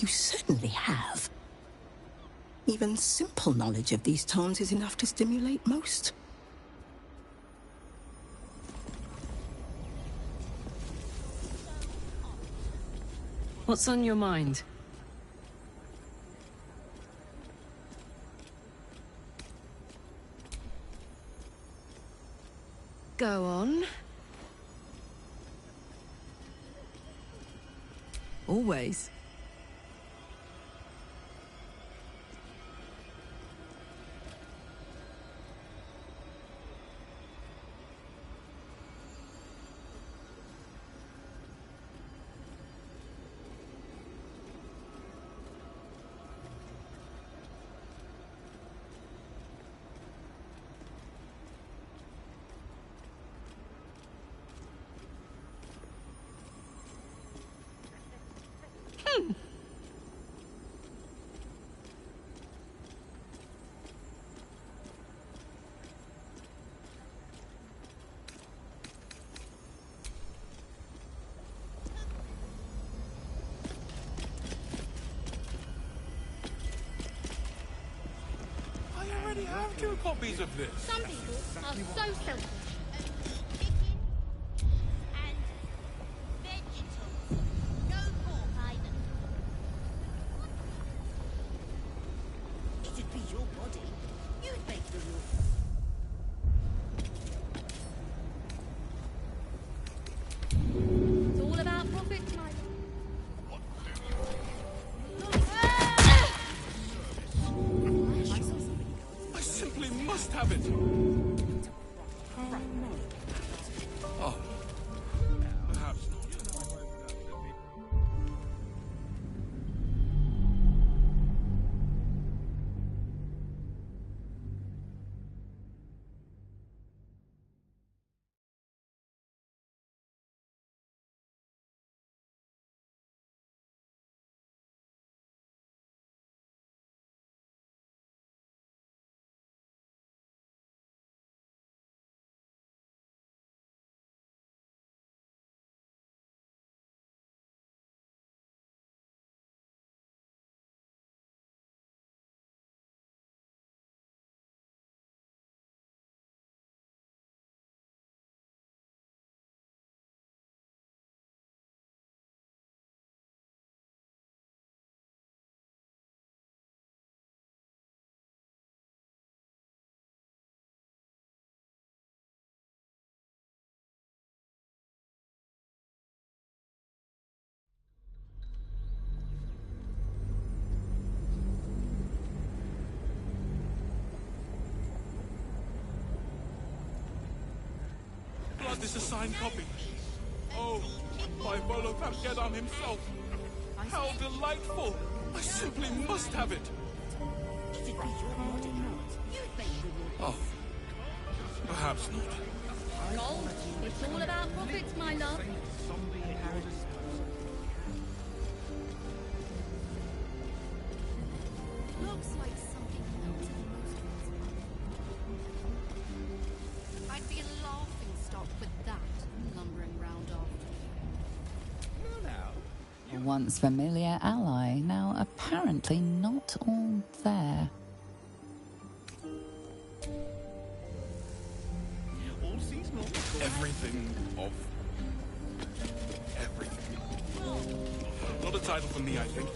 You certainly have. Even simple knowledge of these tones is enough to stimulate most. What's on your mind? Go on. Always. I have 2 copies of this. Some people are so selfish. And vegetables. No pork either. It'd be your body. You'd make the rules. It's all about profit, my I simply must have it. Oh, perhaps not. This a signed copy. Oh, by Bolo Gedam himself. How delightful! I simply must have it. Oh, perhaps not. gold. It's all about profits, my love. Looks like something melted most of I'd be a laughing stock with that lumbering round after. A once familiar ally, now apparently not all there. Everything of everything. Not a title for me, I think.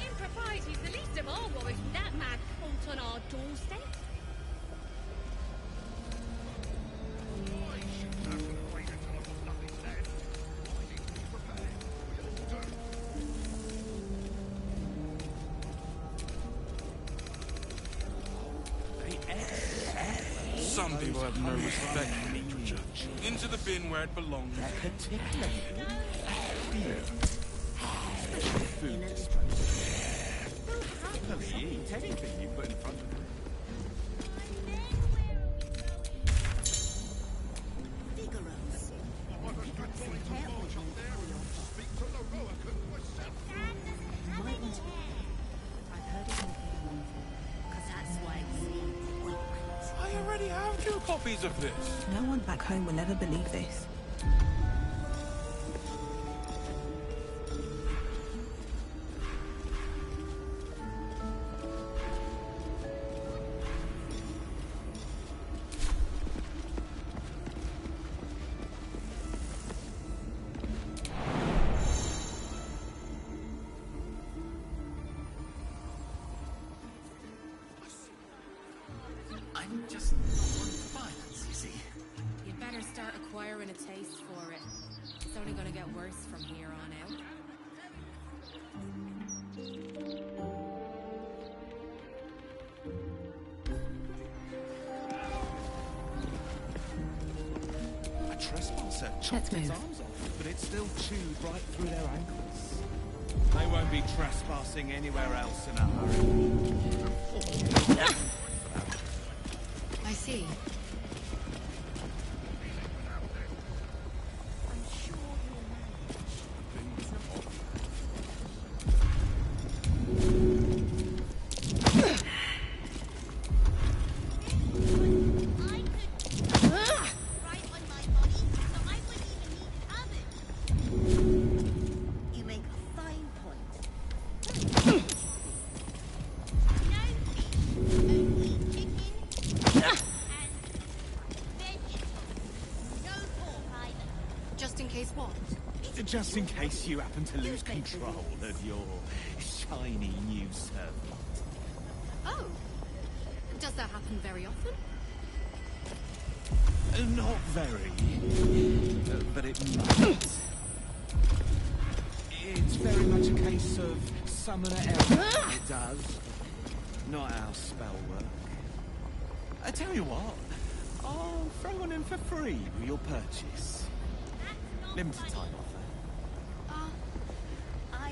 Impropriety's the least of our worries with that mad cult on our doorstep. Some people have no respect for literature. Into the bin where it belongs. Food happily eat anything you put in front of them. I already have 2 copies of this. No one back home will ever believe this. I'm just not one for violence, you see. You'd better start acquiring a taste for it. It's only gonna get worse from here on out. A trespasser chopped Let's its move. arms off, but it still chewed right through their ankles. They won't be trespassing anywhere else in a hurry. I see. You make a fine point. Just in case what? Just in case you happen to lose control of your shiny new servant. Oh. Does that happen very often? Not very, but it might. It's very much a case of summoner error. It does. Not our spell work. I tell you what, I'll throw one in for free with your purchase. Limited time offer.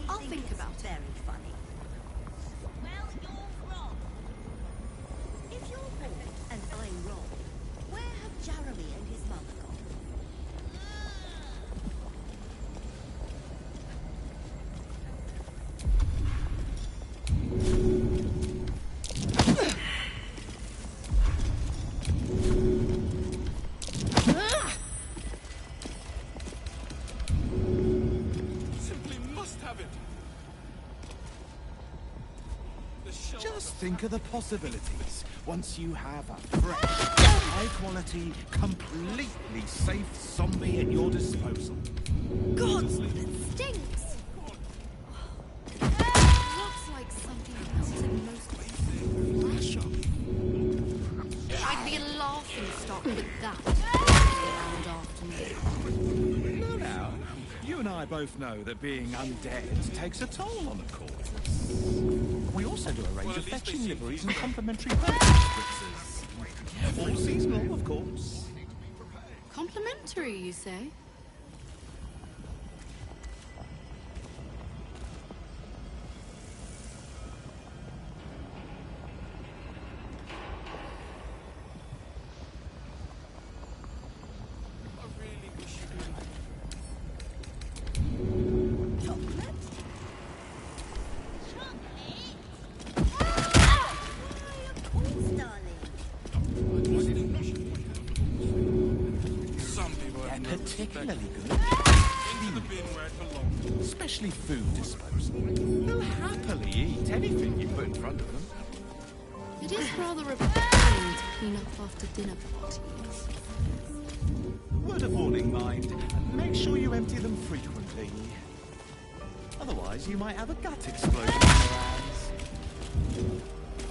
I'll think about it. Very funny. Well, you're wrong. If you're right and I'm wrong, where have Jeremy and his mother gone? Simply must have it. Just think of the possibilities once you have a fresh, high-quality, completely safe zombie at your disposal. God, it stinks! Looks like something melted most flesh off. I'd be a laughing stock with that. Around after me. No, now, you and I both know that being undead takes a toll on the corpse. We also do a range of fetching liveries and complimentary purchase spritzers. All seasonal, of course. Complimentary, you say? I really wish you could. Chocolate? Of course, darling. Some people have They're particularly good. into the bin where it belongs. Especially food disposal. They'll happily eat anything you put in front of them. It is rather a pain to clean up after dinner parties. Word of warning, mind. Make sure you empty them frequently. Otherwise, you might have a gut explosion in your hands.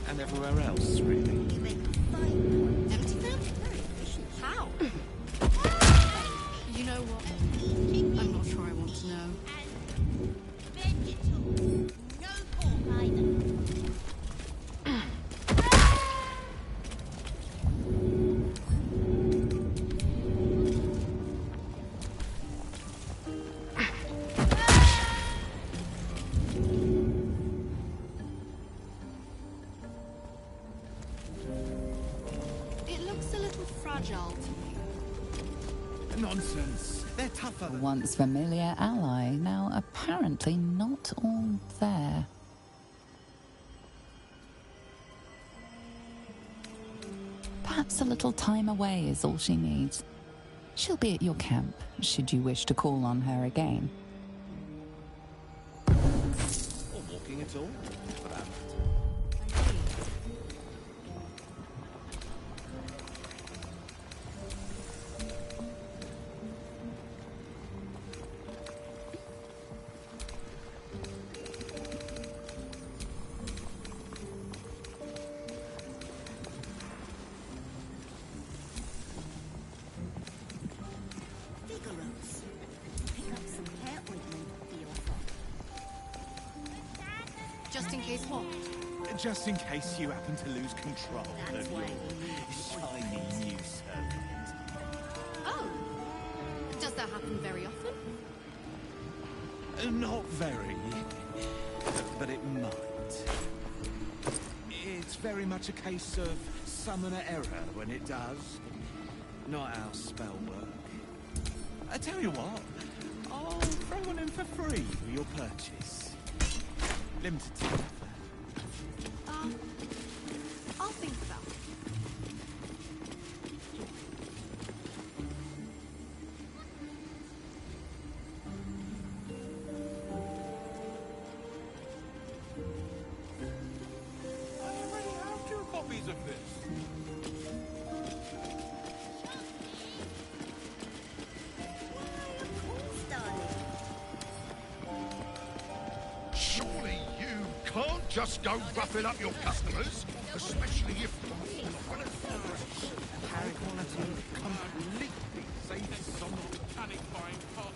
And everywhere else, really. You make a fine point. Empty them? Very efficient. How? You know what? I'm not sure I want to know. Vegetal. No pork either. It looks a little fragile to me. Nonsense. They're tougher than... Once familiar ally, now apparently not all there. Perhaps a little time away is all she needs. She'll be at your camp, should you wish to call on her again. Or walking at all, for that matter. Vigorous. Pick up some hair ointment for your fur. Just in case what? Just in case you happen to lose control That's of why your we need shiny new servant. Oh. Does that happen very often? Not very, but it might. It's very much a case of summoner error when it does. Not our spell work. I tell you what, I'll throw one in for free for your purchase. Limited time. I'll think about it. I already have 2 copies of this. Surely you can't just go roughing up your customers, especially if... High quality, completely safe on panic buying pot.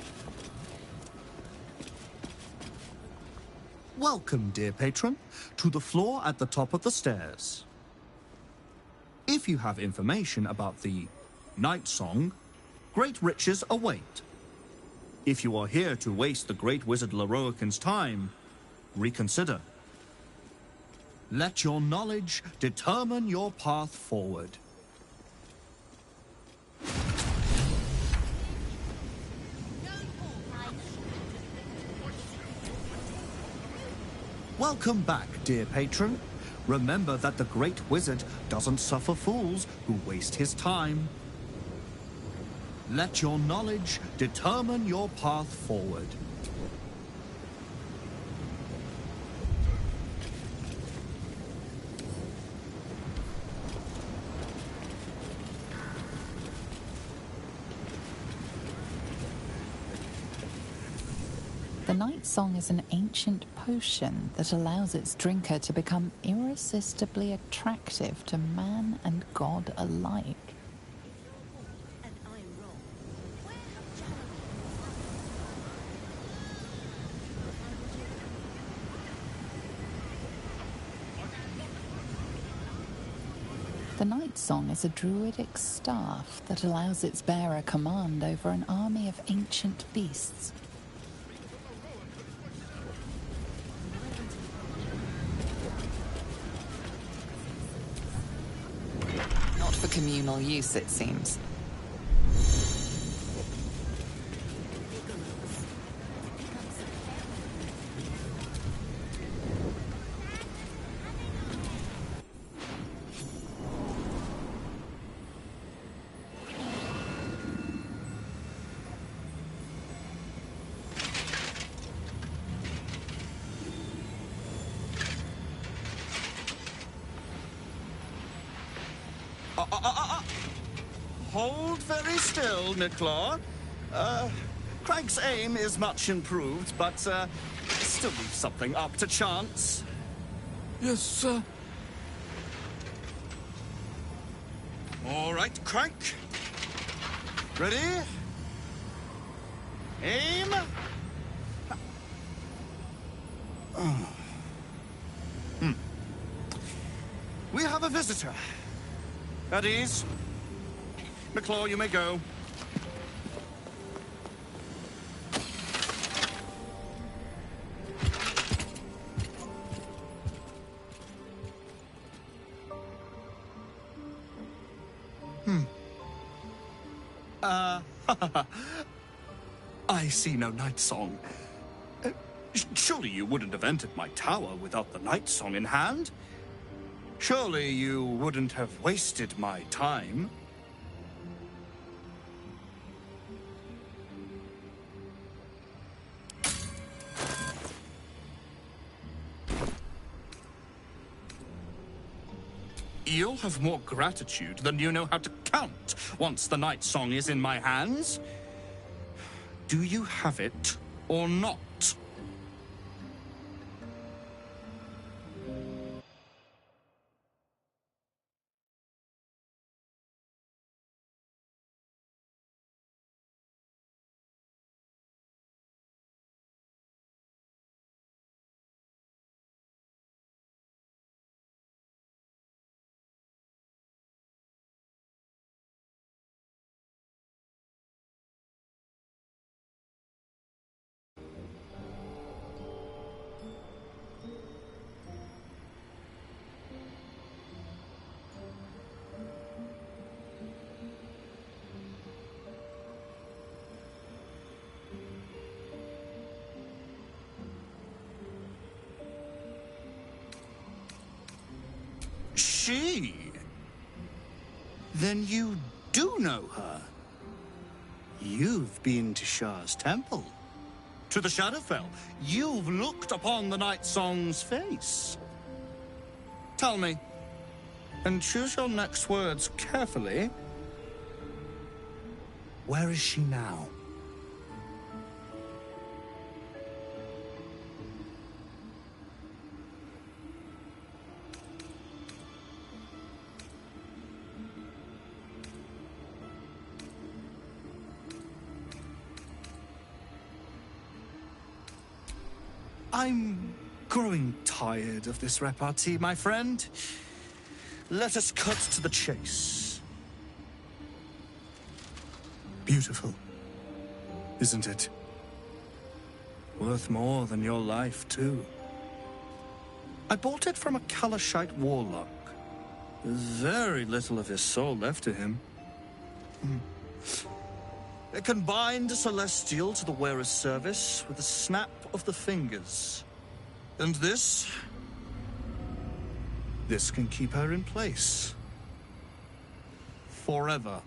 Welcome, dear patron, to the floor at the top of the stairs. If you have information about the Night Song, great riches await. If you are here to waste the great wizard Leroican's time, reconsider. Let your knowledge determine your path forward. Welcome back, dear patron. Remember that the great wizard doesn't suffer fools who waste his time. Let your knowledge determine your path forward. The Night Song is an ancient potion that allows its drinker to become irresistibly attractive to man and god alike. And I'm wrong. Where have Jeremy? The Night Song is a druidic staff that allows its bearer command over an army of ancient beasts. Not for communal use, it seems. Hold very still, Nicklaw. Craig's aim is much improved, but still leaves something up to chance. Yes, sir. All right, Craig. Ready? Aim. We have a visitor. At ease. Nicklaw, you may go. I see no Night Song. Surely you wouldn't have entered my tower without the Night Song in hand? Surely you wouldn't have wasted my time? You'll have more gratitude than you know how to count once the night song is in my hands. Do you have it or not? She? Then you do know her. You've been to Shah's temple. To the Shadowfell. You've looked upon the Night Song's face. Tell me, and choose your next words carefully. Where is she now? I'm growing tired of this repartee, my friend. Let us cut to the chase. Beautiful, isn't it? Worth more than your life, too. I bought it from a Kalashite warlock. There's very little of his soul left to him. It can bind a celestial to the wearer's service with a snap of the fingers. And this can keep her in place. Forever.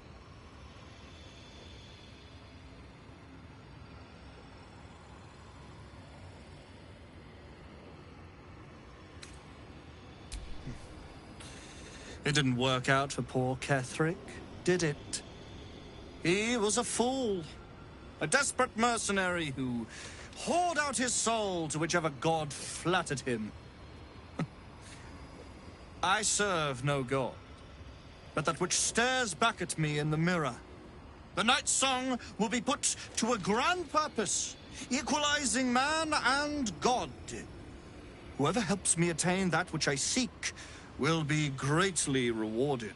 It didn't work out for poor Ketherick, did it? He was a fool. A desperate mercenary who poured out his soul to whichever god flattered him. I serve no god, but that which stares back at me in the mirror. The Night Song will be put to a grand purpose, equalizing man and god. Whoever helps me attain that which I seek will be greatly rewarded.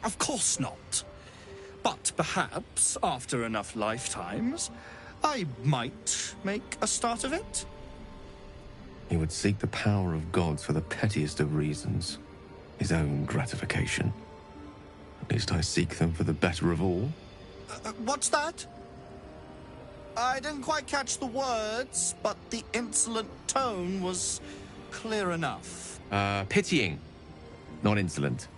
Of course not. But perhaps, after enough lifetimes, I might make a start of it. He would seek the power of gods for the pettiest of reasons. His own gratification. At least I seek them for the better of all. What's that? I didn't quite catch the words, but the insolent tone was clear enough. Pitying, not insolent.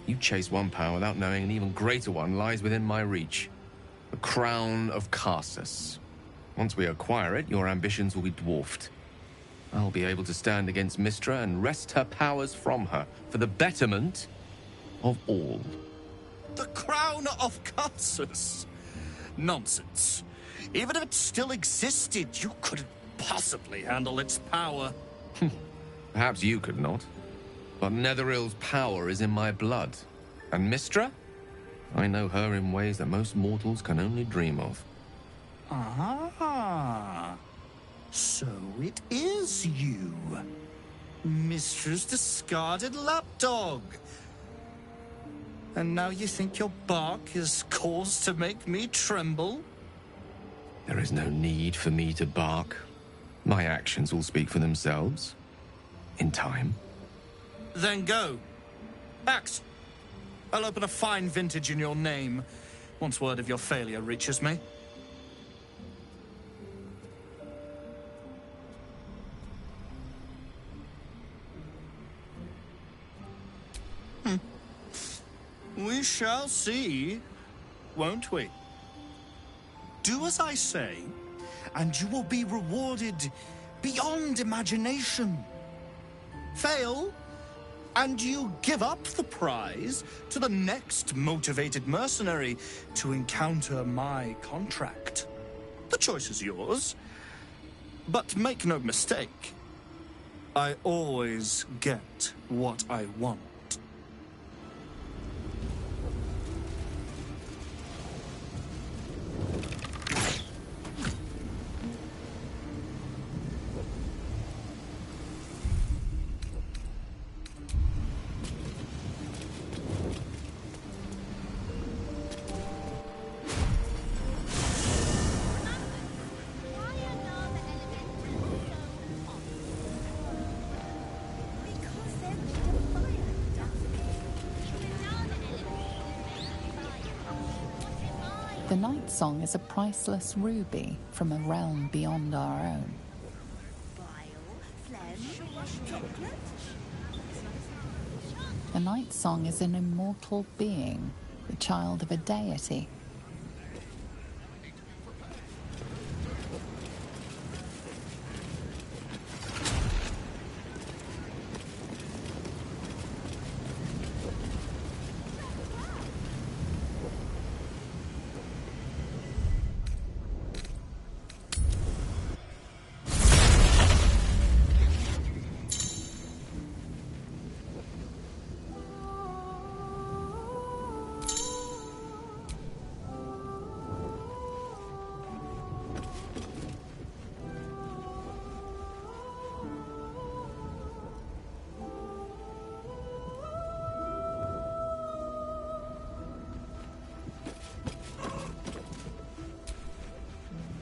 You chase one power without knowing an even greater one lies within my reach. The crown of Karsus. Once we acquire it, your ambitions will be dwarfed. I'll be able to stand against Mystra and wrest her powers from her for the betterment of all. The crown of Karsus? Nonsense. Even if it still existed, you couldn't possibly handle its power. Perhaps you could not. But Netherill's power is in my blood. And Mystra? I know her in ways that most mortals can only dream of. Ah. So it is you. Mystra's discarded lapdog. And now you think your bark is cause to make me tremble? There is no need for me to bark. My actions will speak for themselves. In time. Then go. Act. I'll open a fine vintage in your name, once word of your failure reaches me. We shall see, won't we? Do as I say, and you will be rewarded beyond imagination. Fail, and you give up the prize to the next motivated mercenary to encounter my contract. The choice is yours, but make no mistake, I always get what I want. The Night Song is a priceless ruby from a realm beyond our own. The Night Song is an immortal being, the child of a deity.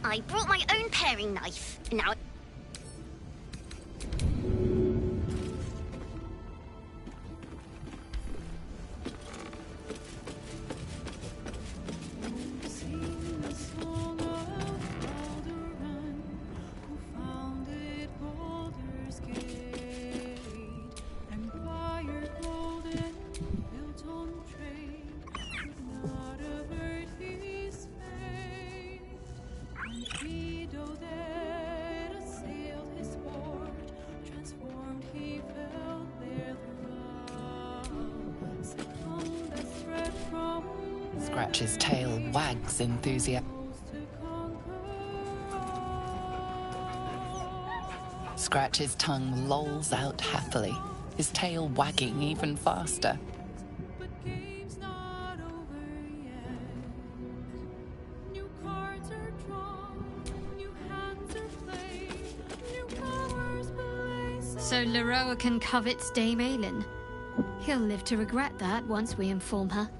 I brought my own paring knife. Now... Scratch's tail wags enthusiastically. Scratch's tongue lolls out happily, his tail wagging even faster. So Leroican covets Dame Aylin. He'll live to regret that once we inform her.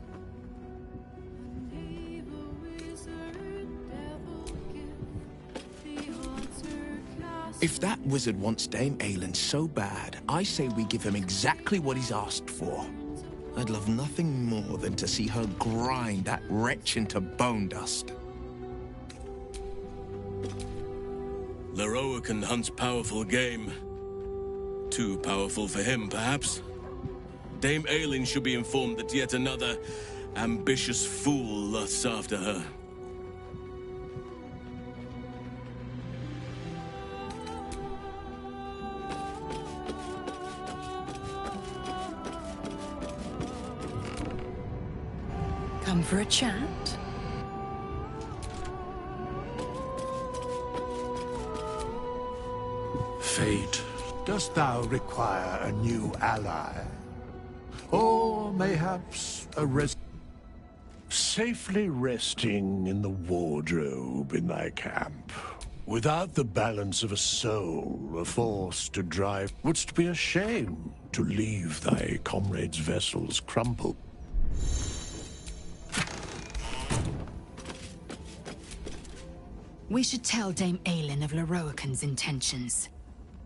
If that wizard wants Dame Aelin so bad, I say we give him exactly what he's asked for. I'd love nothing more than to see her grind that wretch into bone dust. Leroican hunts powerful game. Too powerful for him, perhaps. Dame Aelin should be informed that yet another ambitious fool lusts after her. Come for a chat? Fate, dost thou require a new ally? Or mayhaps a safely resting in the wardrobe in thy camp, without the balance of a soul, a force to drive, wouldst be ashamed to leave thy comrades' vessels crumpled. We should tell Dame Aelin of Leroican's intentions.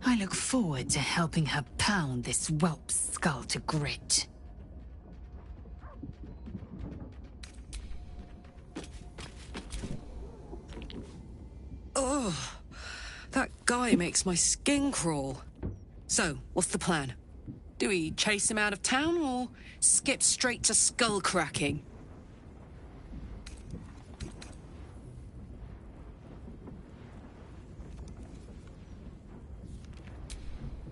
I look forward to helping her pound this whelp's skull to grit. Ugh, that guy makes my skin crawl. So, what's the plan? Do we chase him out of town or skip straight to skull cracking?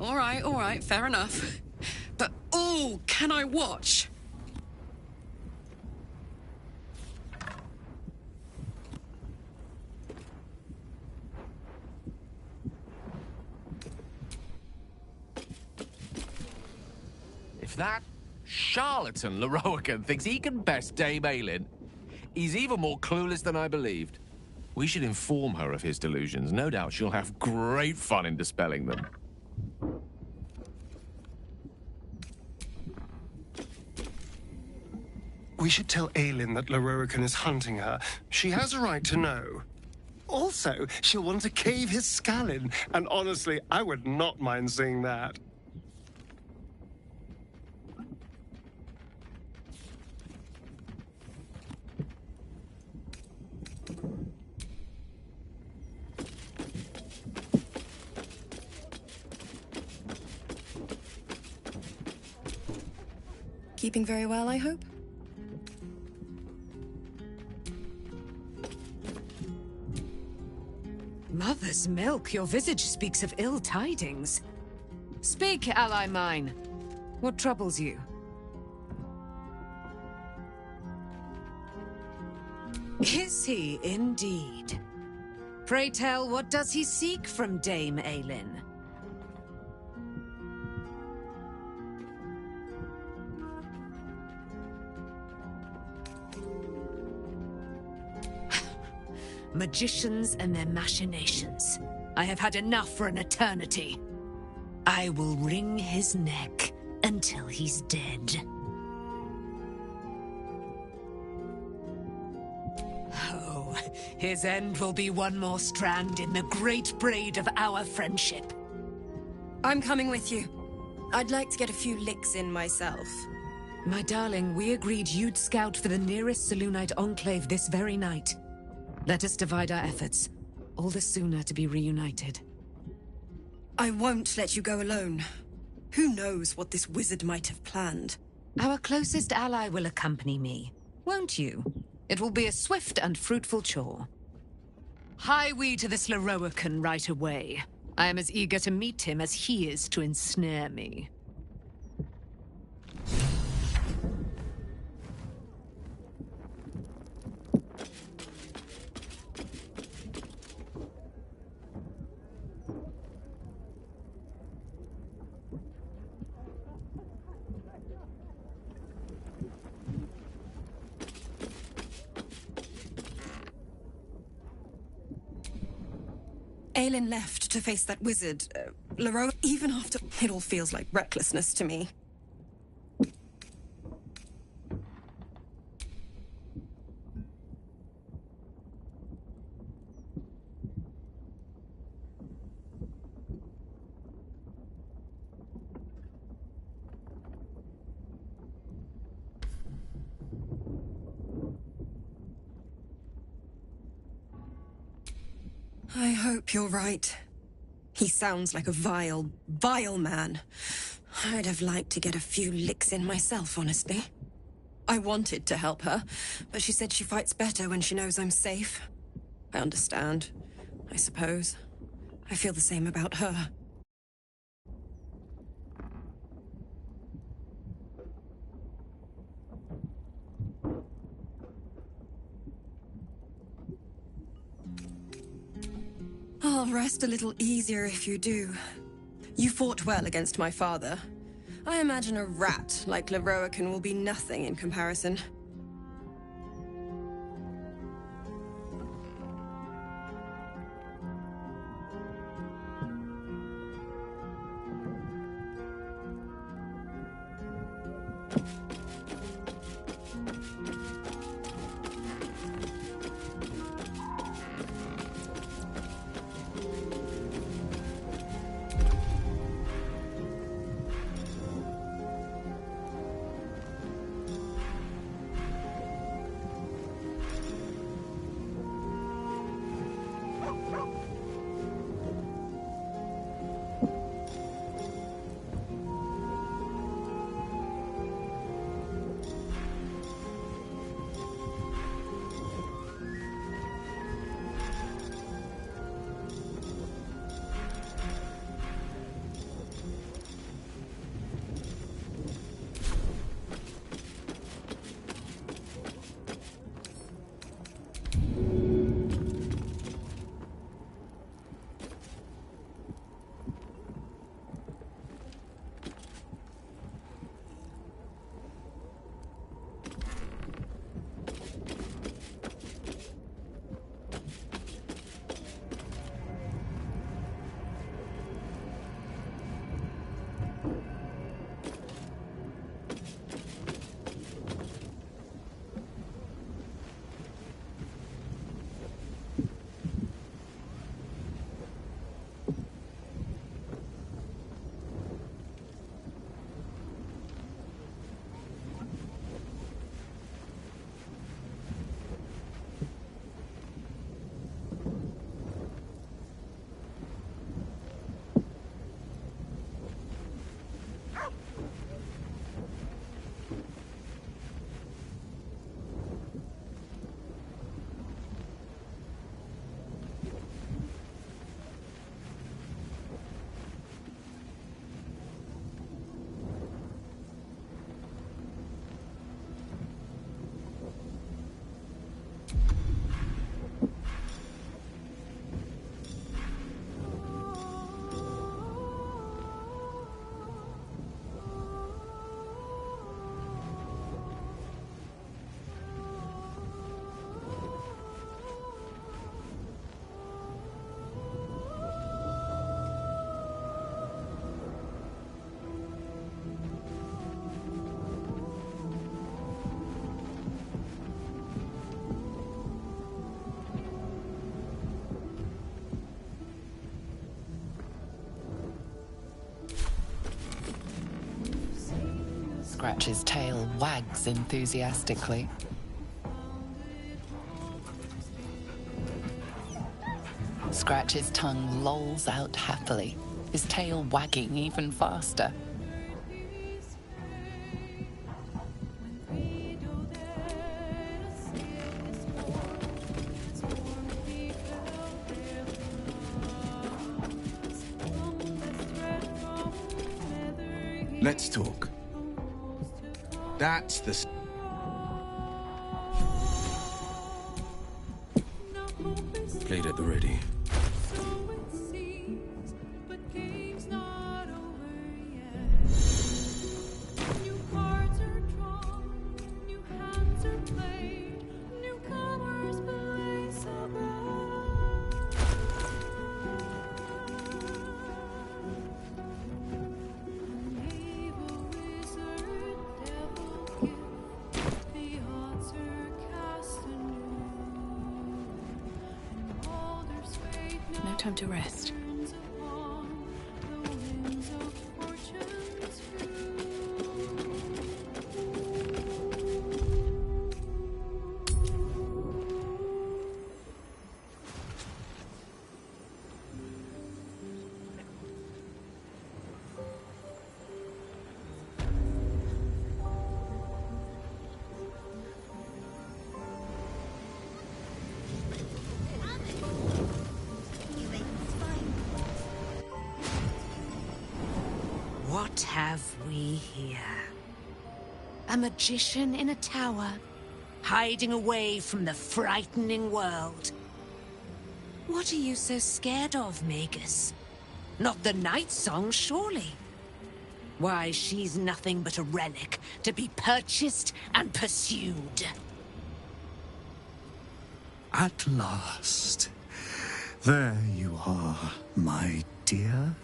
All right, fair enough. But, oh, can I watch? If that charlatan Leroican thinks he can best Dame Aelin, he's even more clueless than I believed. We should inform her of his delusions. No doubt she'll have great fun in dispelling them. We should tell Aelin that Leroican is hunting her. She has a right to know. Also, she'll want to cave his skull in, and honestly, I would not mind seeing that. Keeping very well, I hope? Mother's milk, your visage speaks of ill tidings. Speak, ally mine. What troubles you? Is he indeed? Pray tell, what does he seek from Dame Aelin? Magicians and their machinations. I have had enough for an eternity. I will wring his neck until he's dead. Oh, his end will be one more strand in the great braid of our friendship. I'm coming with you. I'd like to get a few licks in myself. My darling, we agreed you'd scout for the nearest Selûnite enclave this very night. Let us divide our efforts, all the sooner to be reunited. I won't let you go alone. Who knows what this wizard might have planned? Our closest ally will accompany me, won't you? It will be a swift and fruitful chore. Hie we to this Leroican right away. I am as eager to meet him as he is to ensnare me. Aelin left to face that wizard, Leroy. Even after, it all feels like recklessness to me. I hope you're right. He sounds like a vile, vile man. I'd have liked to get a few licks in myself, honestly. I wanted to help her, but she said she fights better when she knows I'm safe. I understand, I suppose. I feel the same about her. I'll rest a little easier if you do. You fought well against my father. I imagine a rat like Leroican will be nothing in comparison. Scratch's tail wags enthusiastically. Scratch's tongue lolls out happily, his tail wagging even faster. Let's talk. That's the... Blade at the ready. No time to rest. What have we here? A magician in a tower, hiding away from the frightening world. What are you so scared of, Magus? Not the night song, surely? Why, she's nothing but a relic to be purchased and pursued. At last. There you are, my dear.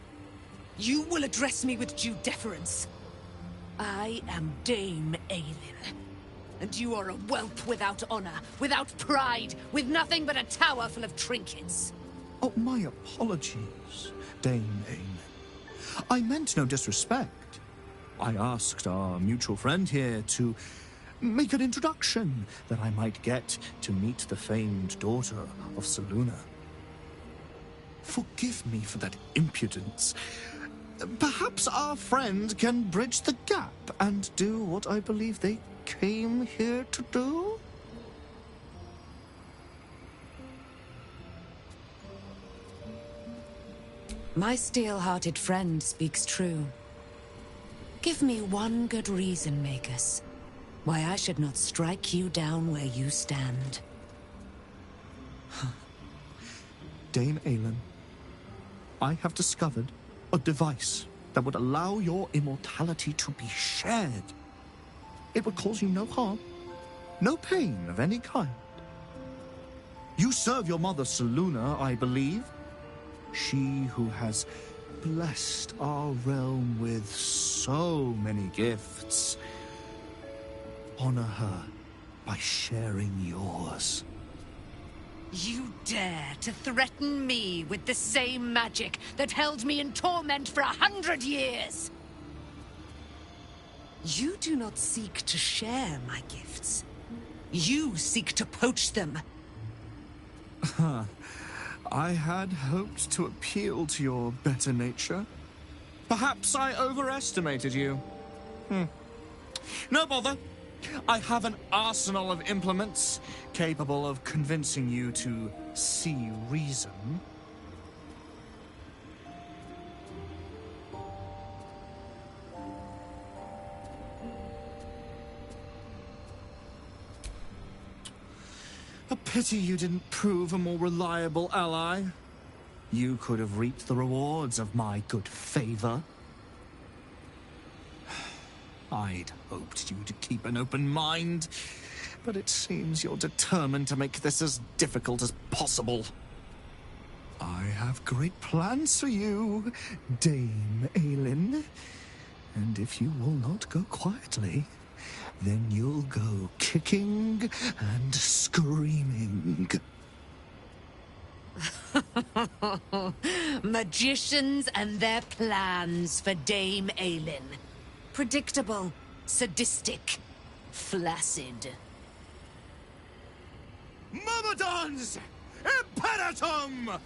You will address me with due deference. I am Dame Aylin, and you are a whelp without honor, without pride, with nothing but a tower full of trinkets. Oh, my apologies, Dame Aylin. I meant no disrespect. I asked our mutual friend here to make an introduction that I might get to meet the famed daughter of Selûne. Forgive me for that impudence. Perhaps our friend can bridge the gap and do what I believe they came here to do? My steel-hearted friend speaks true. Give me one good reason, Magus, why I should not strike you down where you stand. Dame Aylin, I have discovered a device that would allow your immortality to be shared. It would cause you no harm, no pain of any kind. You serve your mother Selûne, I believe. She who has blessed our realm with so many gifts. Honor her by sharing yours. You dare to threaten me with the same magic that held me in torment for 100 years? You do not seek to share my gifts. You seek to poach them. I had hoped to appeal to your better nature. Perhaps I overestimated you. No bother. I have an arsenal of implements capable of convincing you to see reason. A pity you didn't prove a more reliable ally. You could have reaped the rewards of my good favor. I'd hoped you to keep an open mind, but it seems you're determined to make this as difficult as possible. I have great plans for you, Dame Aylin. And if you will not go quietly, then you'll go kicking and screaming. Magicians and their plans for Dame Aylin. Predictable, sadistic, flaccid. Myrmidons! Imperatum!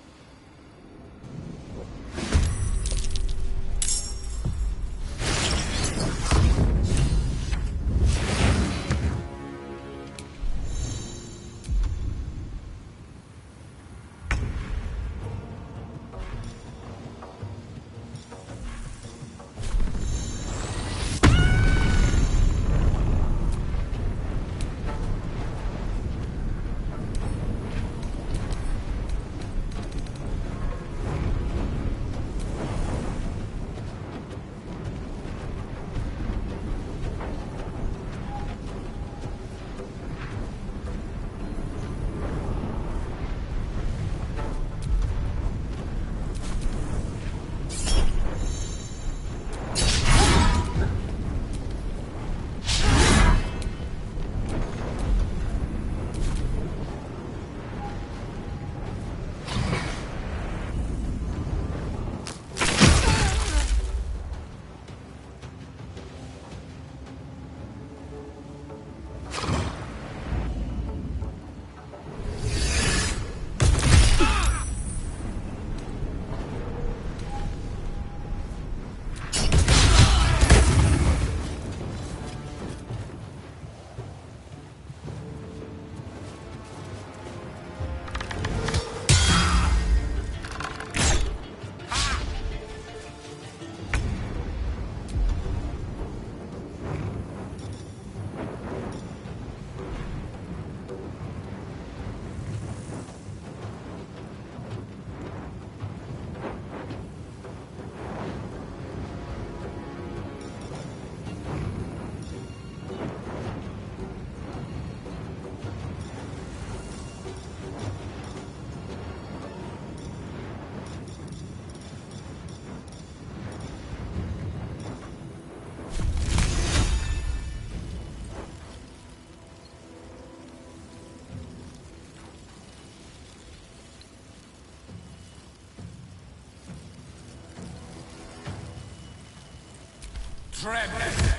Tremble!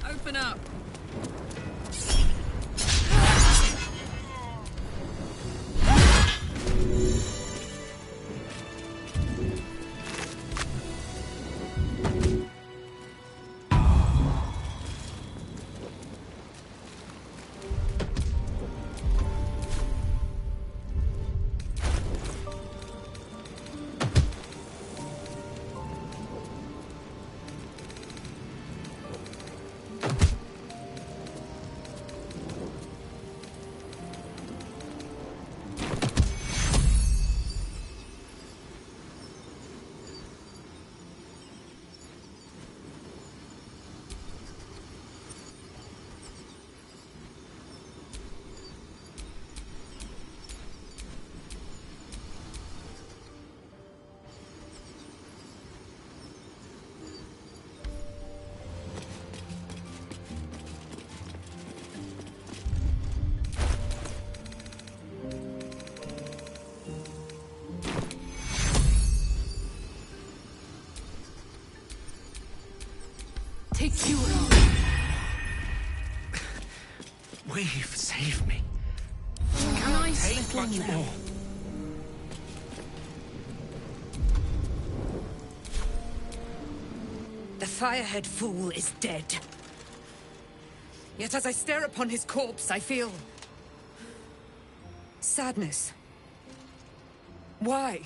Open up! Take you along. We've saved me. Can I Take much more. The Firehead fool is dead. Yet as I stare upon his corpse, I feel sadness. Why?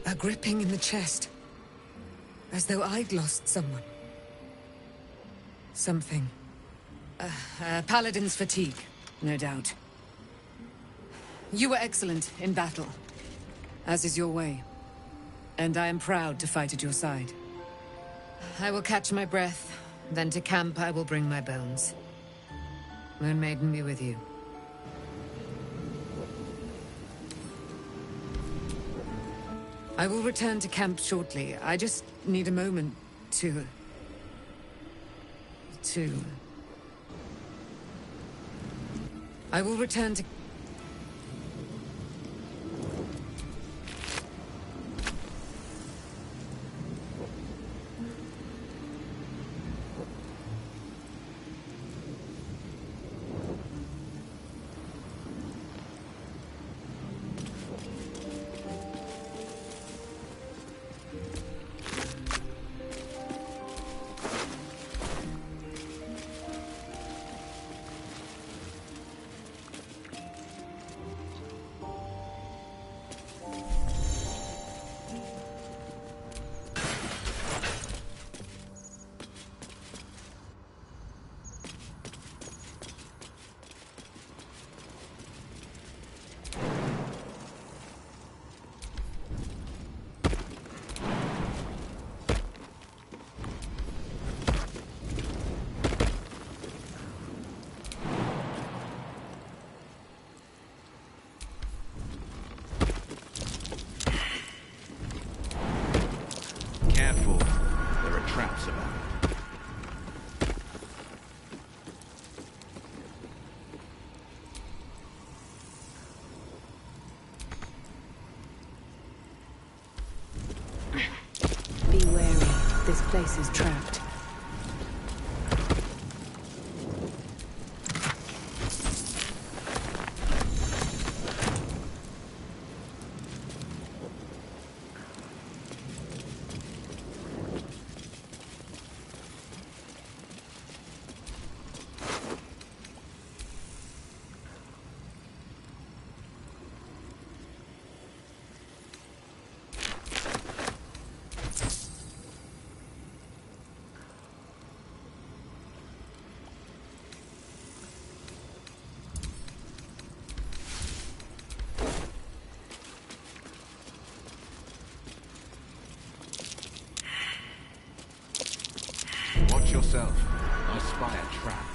A gripping in the chest, as though I'd lost someone. Something. Paladin's fatigue, no doubt. You were excellent in battle, as is your way. And I am proud to fight at your side. I will catch my breath, then to camp I will bring my bones. Moon Maiden be with you. I will return to camp shortly. I just need a moment to... I will return to... Careful. There are traps about. Be wary. This place is trapped. Watch yourself. I spy a trap.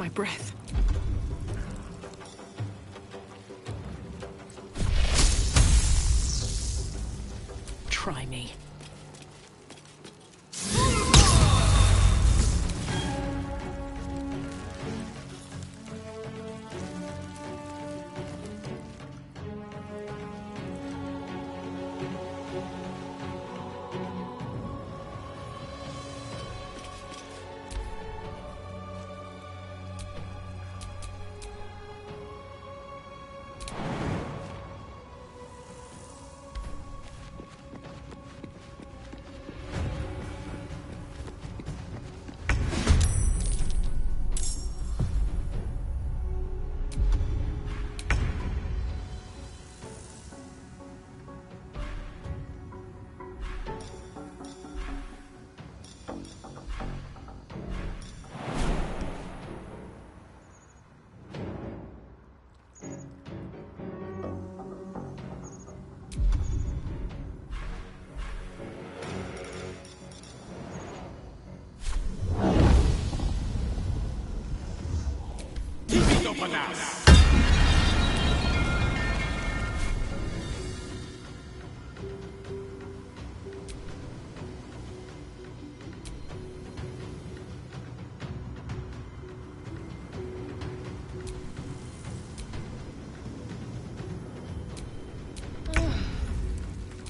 my breath. Try me.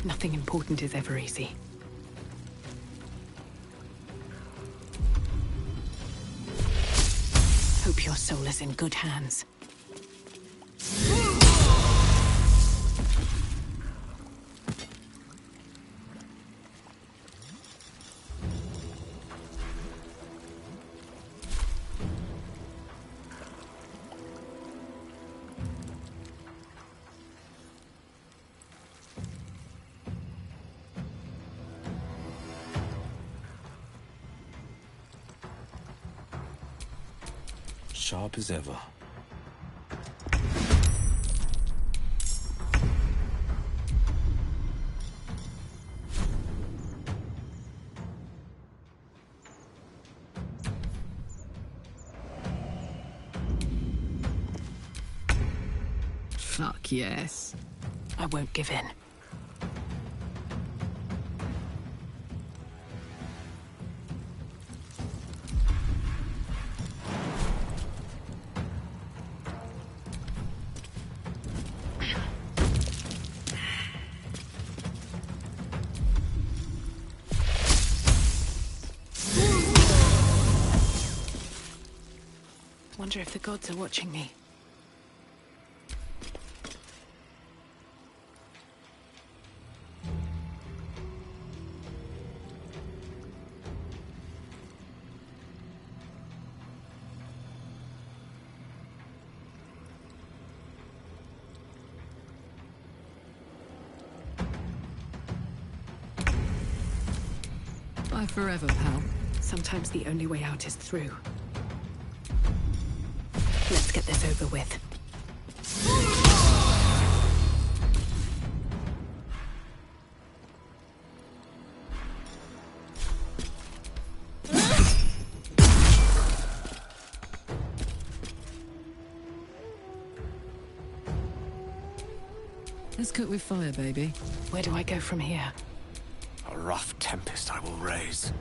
Nothing important is ever easy. Hope your soul is in good hands. Sharp as ever. Fuck yes. I won't give in. Wonder if the gods are watching me. Bye forever, pal. Sometimes the only way out is through. Let's get this over with. Let's cook with fire, baby. Where do I go from here? A rough tempest I will raise.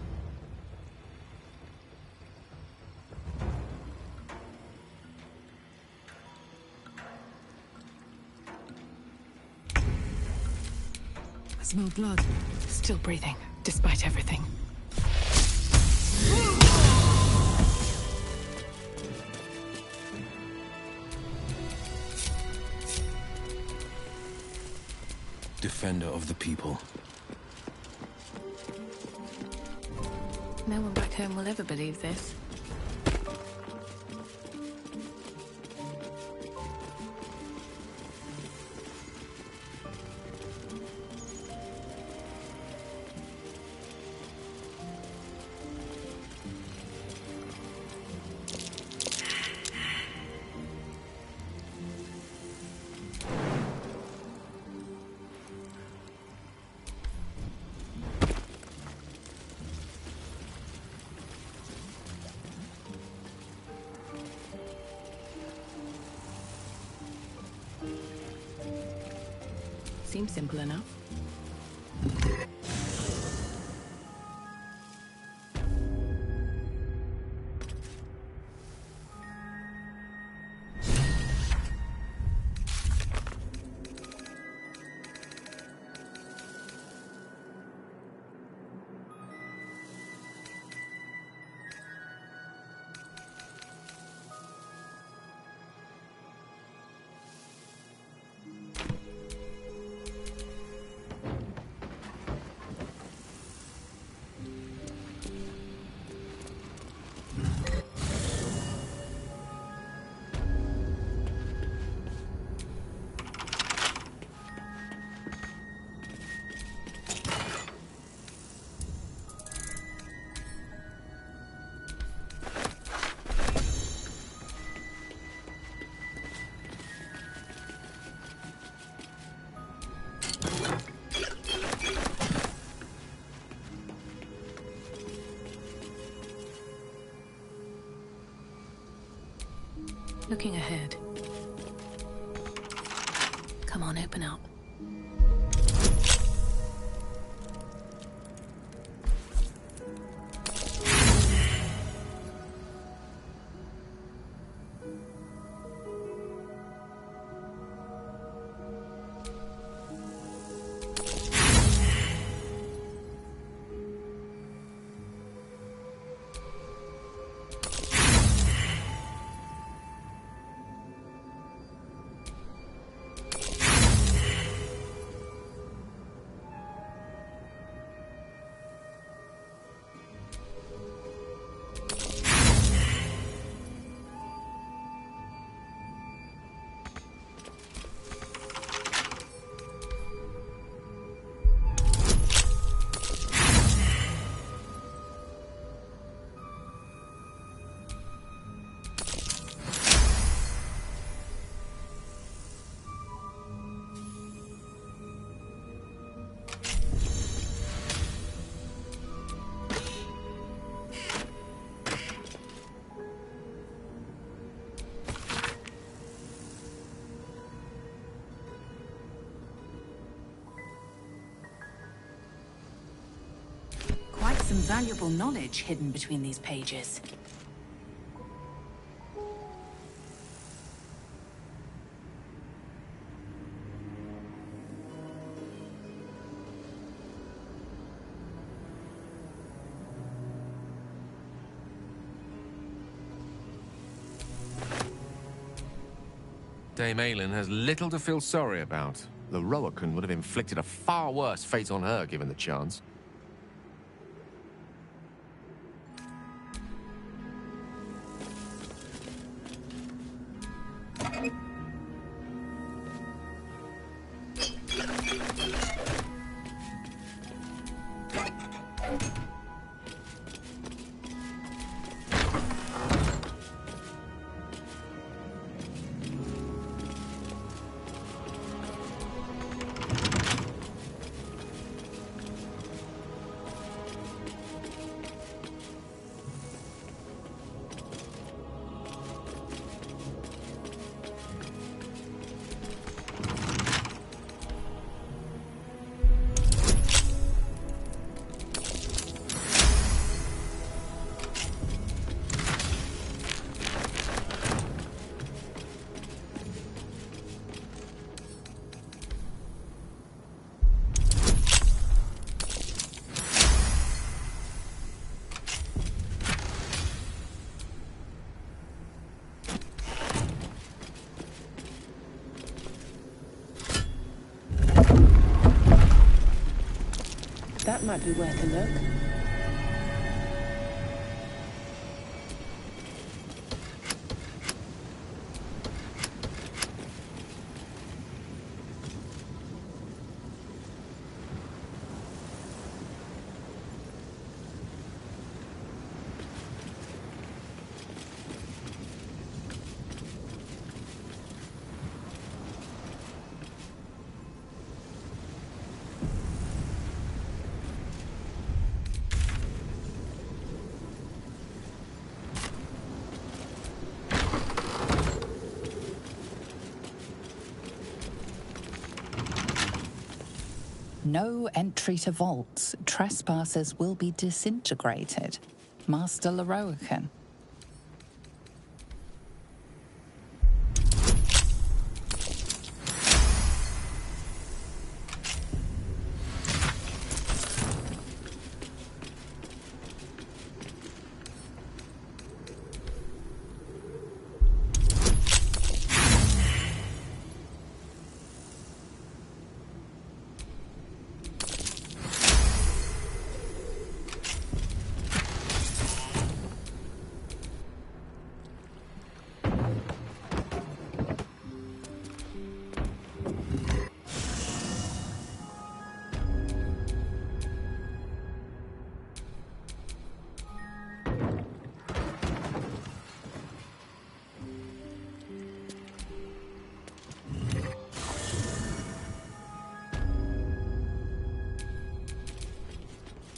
I smell blood. Still breathing, despite everything. Defender of the people. No one back home will ever believe this. seems simple enough. Looking ahead. Come on, open up. Quite some valuable knowledge hidden between these pages. Dame Aylin has little to feel sorry about. The Roakan would have inflicted a far worse fate on her given the chance. That might be worth a look. No entry to vaults. Trespassers will be disintegrated. Master Leroican.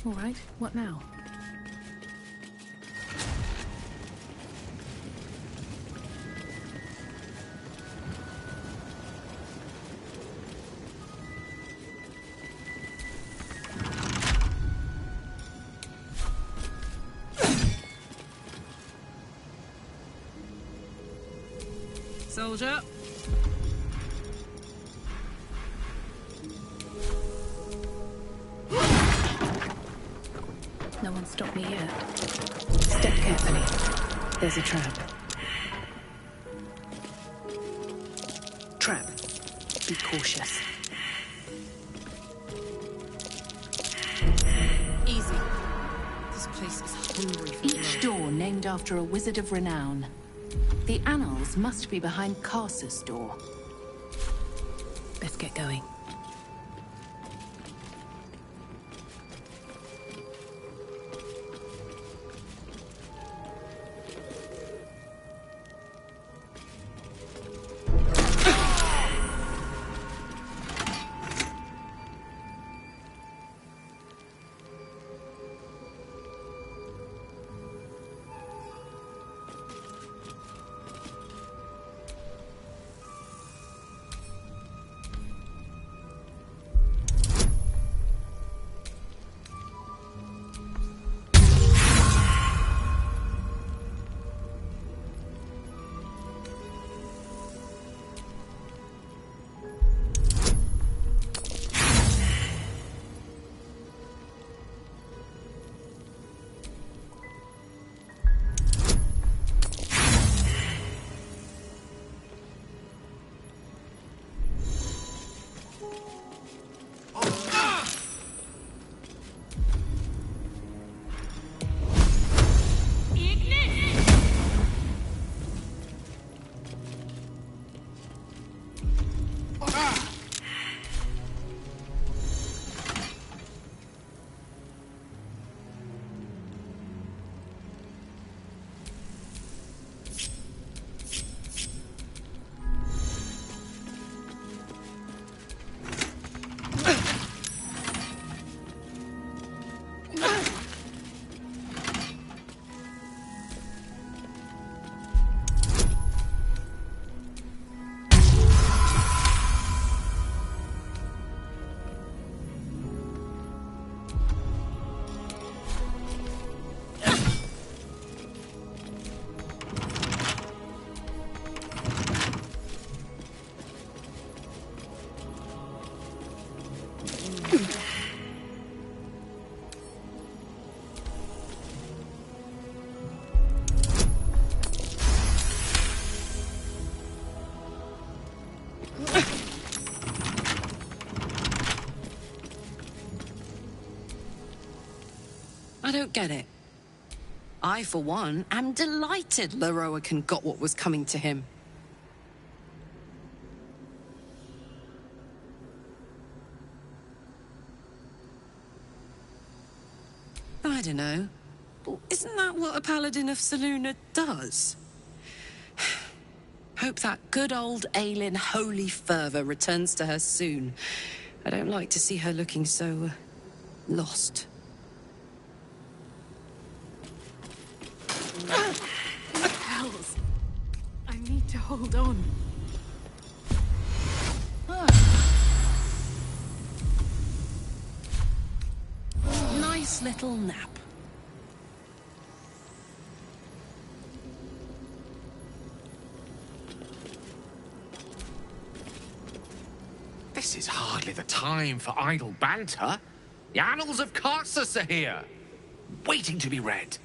All right, what now? Soldier. No one stopped me yet. Step carefully. There's a trap. Trap. Be cautious. Easy. This place is hungry for Each door named after a wizard of renown. The annals must be behind Karsus' door. Best get going. I don't get it. I, for one, am delighted Leroican got what was coming to him. I don't know. But isn't that what a paladin of Selûne does? Hope that good old Aelin holy fervor returns to her soon. I don't like to see her looking so lost. Hells. I need to hold on. little nap. This is hardly the time for idle banter. The annals of Carsus are here, waiting to be read.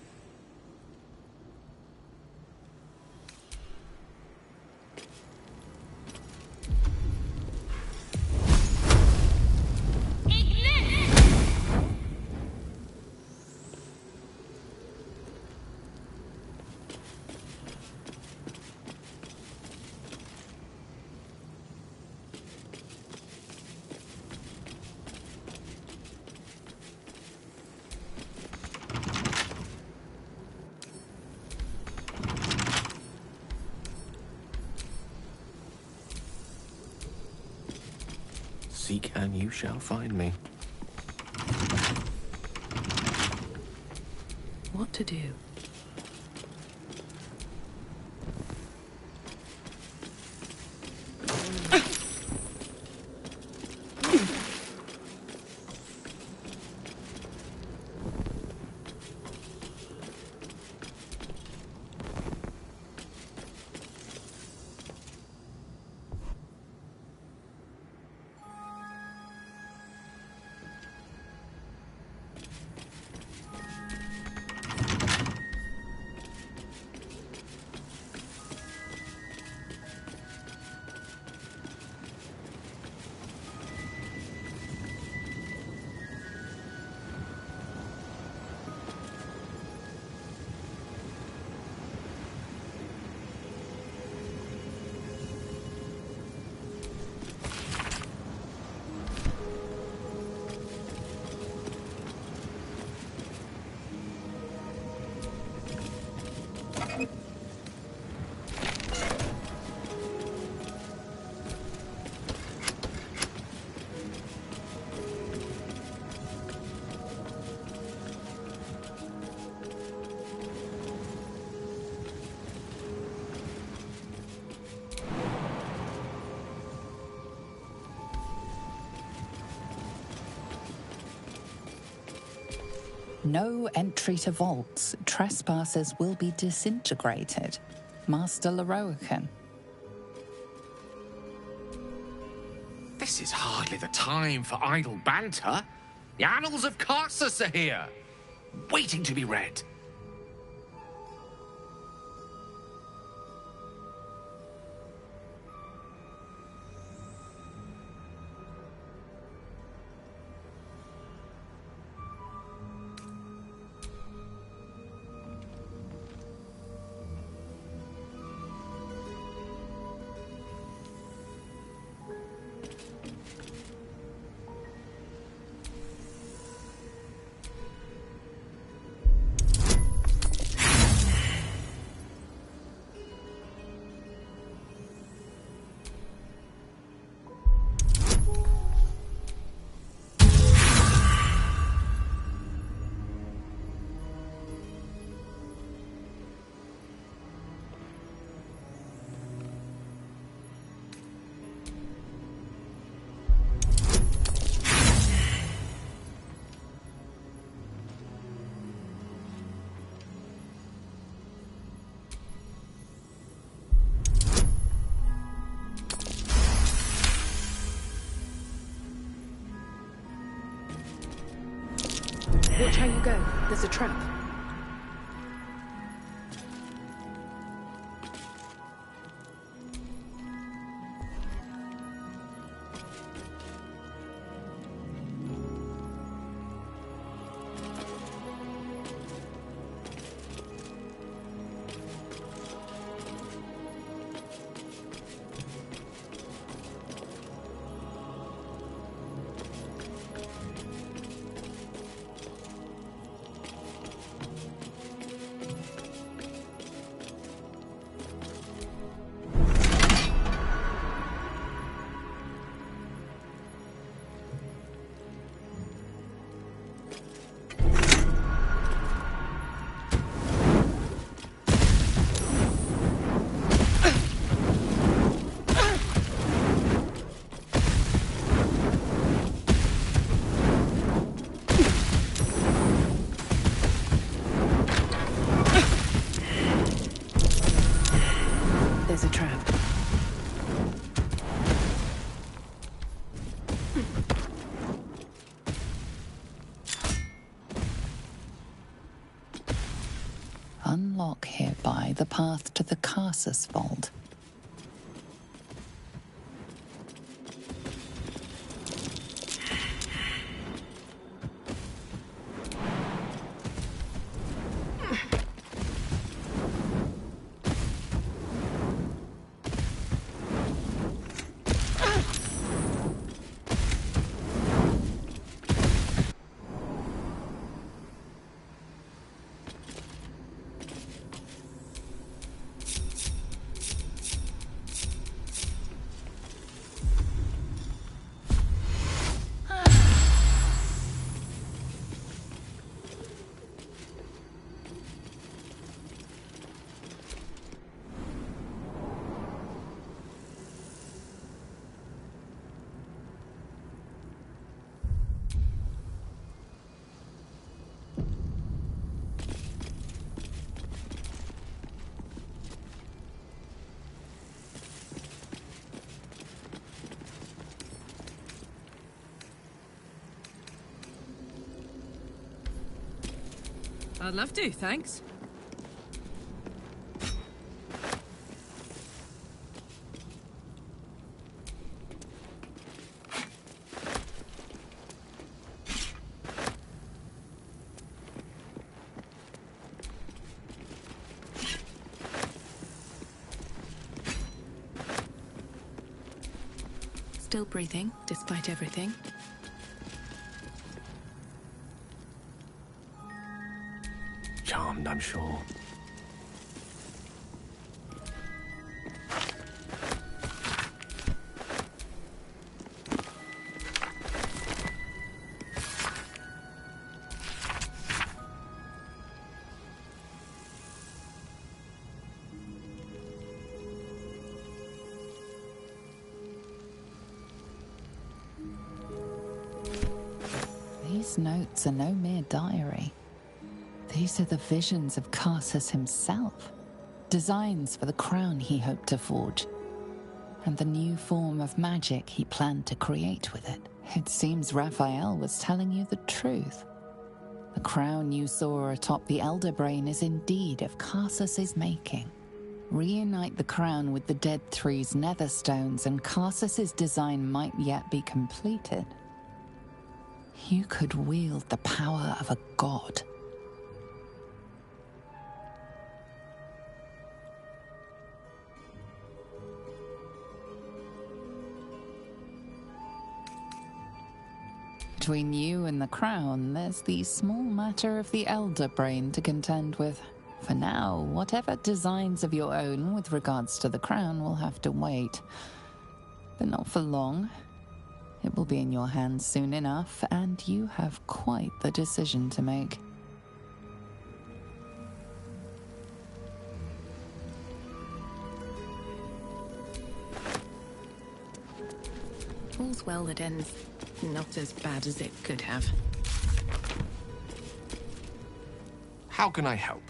Seek and you shall find me. What to do? No entry to vaults. Trespassers will be disintegrated. Master Leroican. This is hardly the time for idle banter. The annals of Carsus are here, waiting to be read. Watch how you go. There's a trap. unlock hereby the path to the Karsus Vault. I'd love to, thanks. Still breathing, despite everything. Charmed, I'm sure. These notes are no mere diary. These are the visions of Karsus himself, designs for the crown he hoped to forge, and the new form of magic he planned to create with it. It seems Raphael was telling you the truth. The crown you saw atop the Elder Brain is indeed of Karsus's making. Reunite the crown with the Dead Three's netherstones, and Karsus's design might yet be completed. You could wield the power of a god. Between you and the crown, there's the small matter of the Elder Brain to contend with. For now, whatever designs of your own with regards to the crown will have to wait. But not for long. It will be in your hands soon enough, and you have quite the decision to make. All's well that ends not as bad as it could have. How can I help?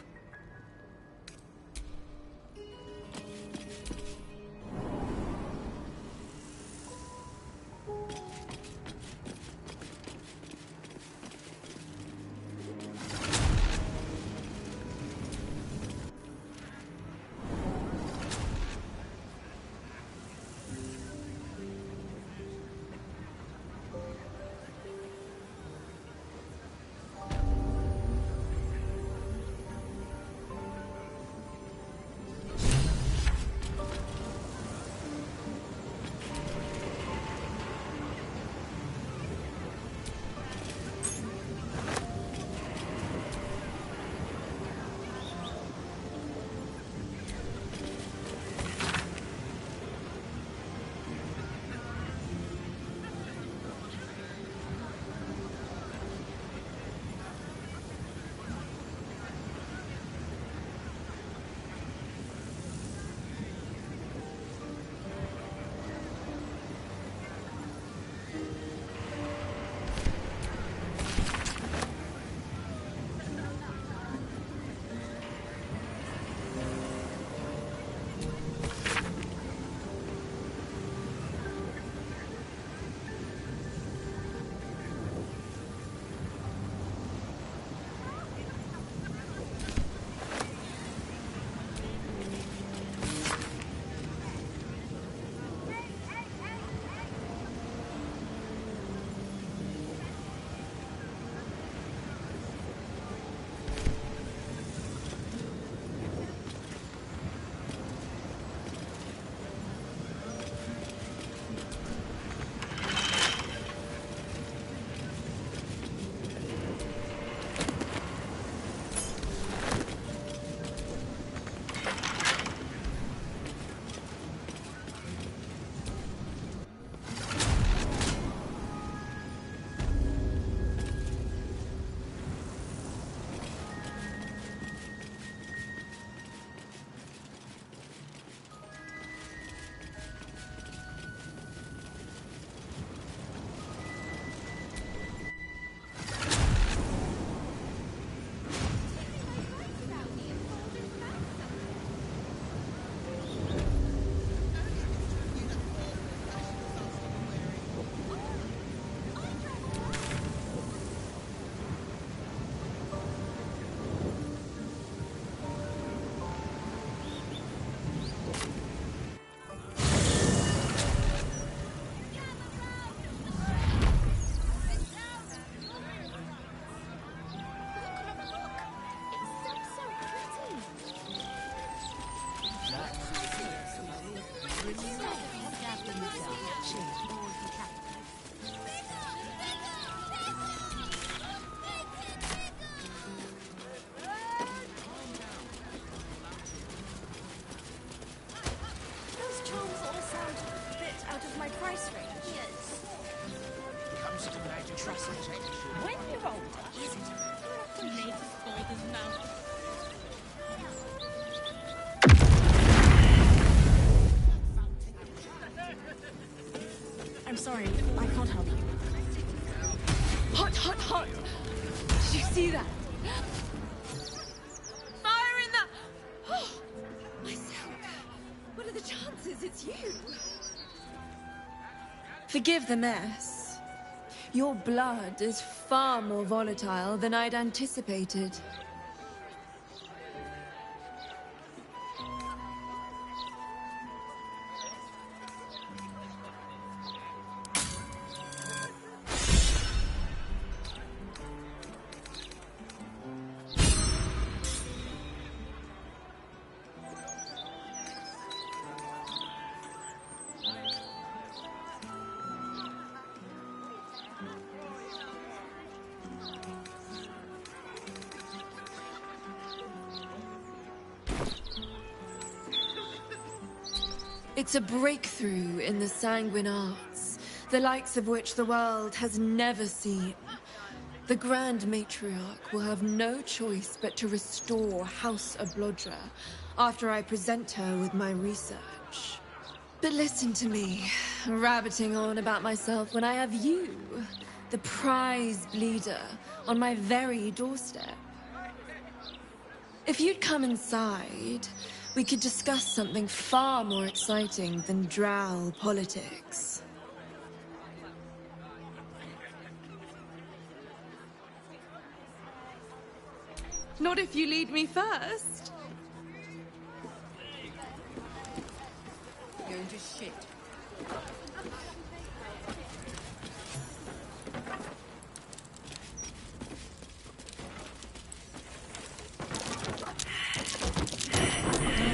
it's you. Forgive the mess. Your blood is far more volatile than I'd anticipated. It's a breakthrough in the sanguine arts, the likes of which the world has never seen. The Grand Matriarch will have no choice but to restore House Ablodra after I present her with my research. But listen to me, rabbiting on about myself when I have you, the prize bleeder, on my very doorstep. If you'd come inside, we could discuss something far more exciting than drow politics. Not if you lead me first. Going to shit.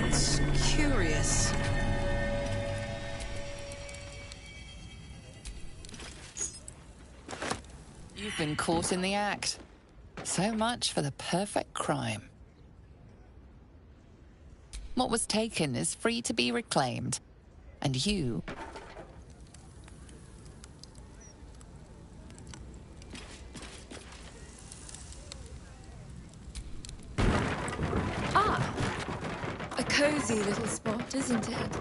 It's curious. You've been caught in the act. So much for the perfect crime. What was taken is free to be reclaimed. And you... A cozy little spot, isn't it?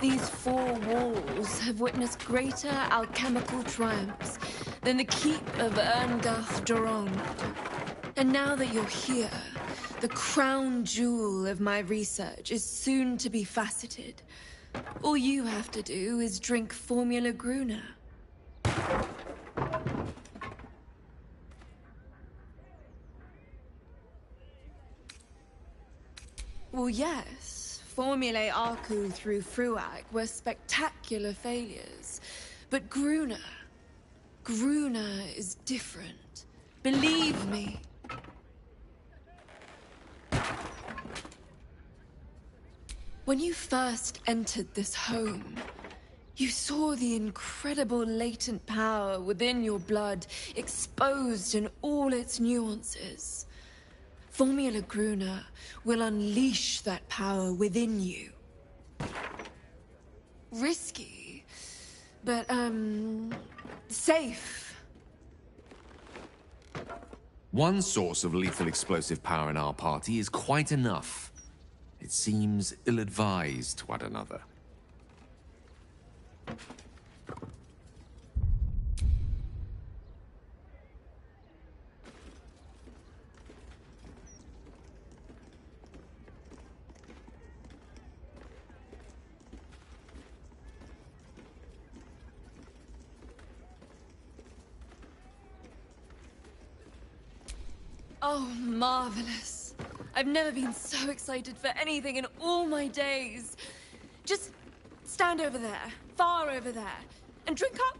These four walls have witnessed greater alchemical triumphs than the keep of Erngath Durand. And now that you're here, the crown jewel of my research is soon to be faceted. All you have to do is drink Formula Gruner. Well, yes. Formulae Arcu through Fruag were spectacular failures. But Gruner is different. Believe me. When you first entered this home, you saw the incredible latent power within your blood exposed in all its nuances. Formula Gruner will unleash that power within you. Risky, but, safe. One source of lethal explosive power in our party is quite enough. It seems ill-advised to add another. Oh, marvelous. I've never been so excited for anything in all my days. Just stand over there, far over there, and drink up.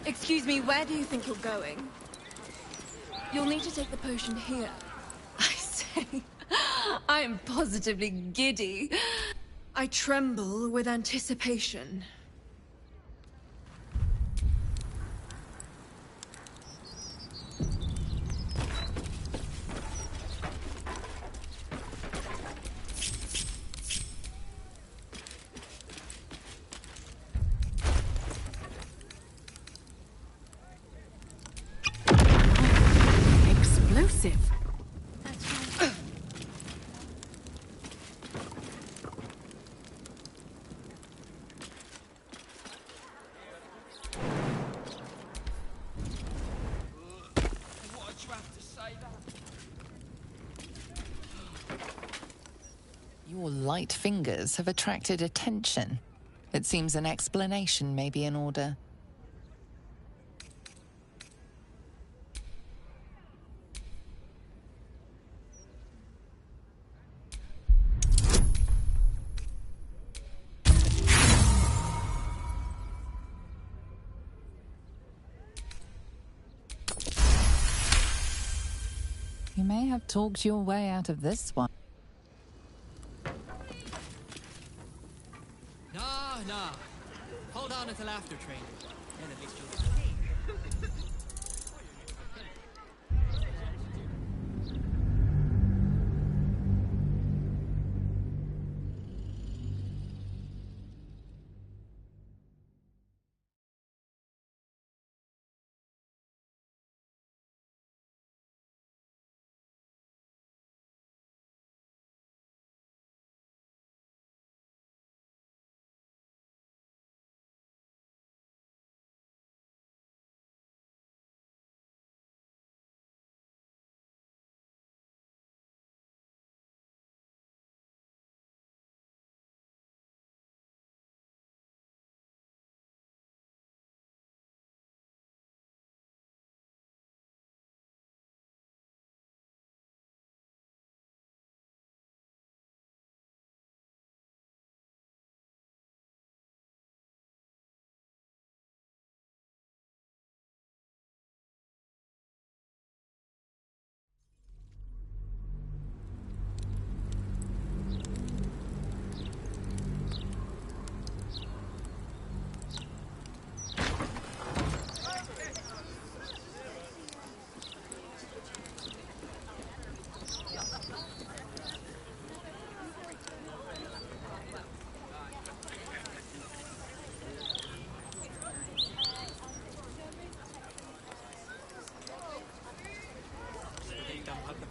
Excuse me, where do you think you're going? You'll need to take the potion here. I say, I am positively giddy. I tremble with anticipation. Your light fingers have attracted attention. It seems an explanation may be in order. You may have talked your way out of this one. Nah. Hold on until after training. Then at least you'll...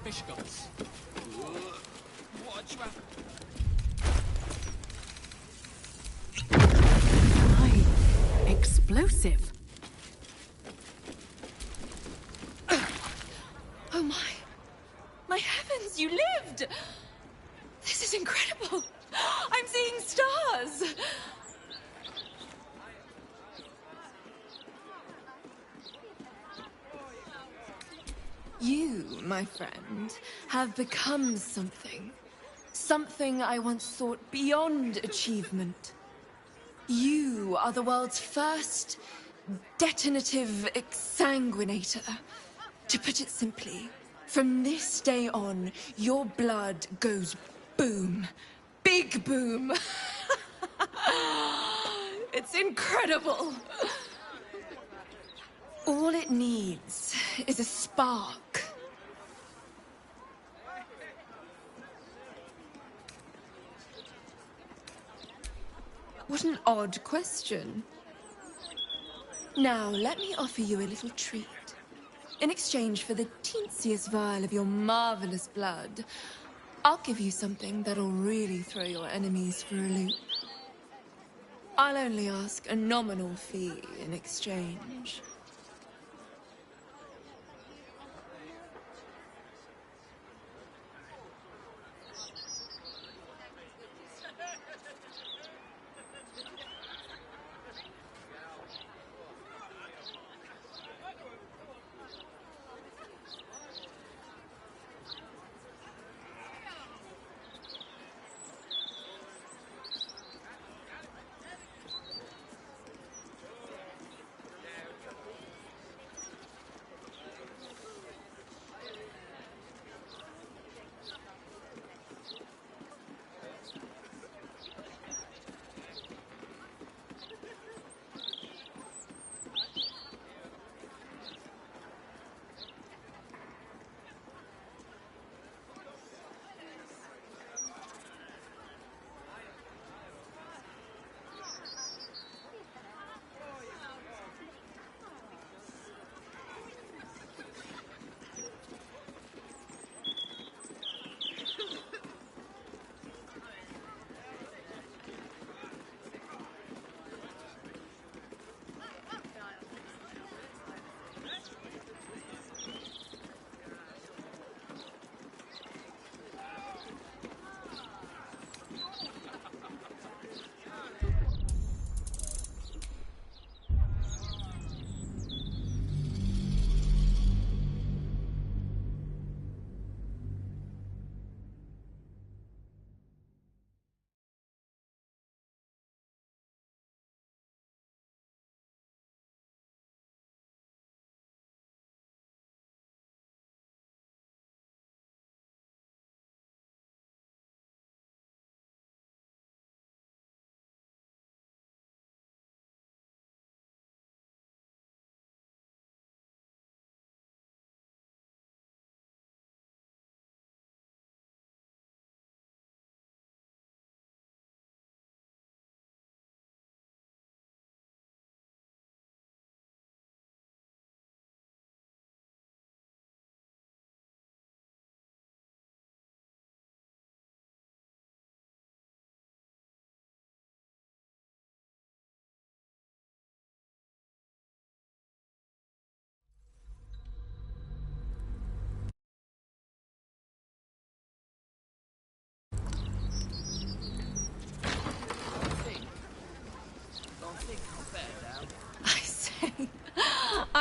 Fish guts. Watch out. Explosive. Oh my. My heavens, you lived! This is incredible. I'm seeing stars. You, my friend, have become something. Something I once thought beyond achievement. You are the world's first detonative exsanguinator. To put it simply, from this day on, your blood goes boom. Big boom. It's incredible. All it needs is a spark. What an odd question. Now, let me offer you a little treat. In exchange for the teensiest vial of your marvelous blood, I'll give you something that'll really throw your enemies for a loop. I'll only ask a nominal fee in exchange.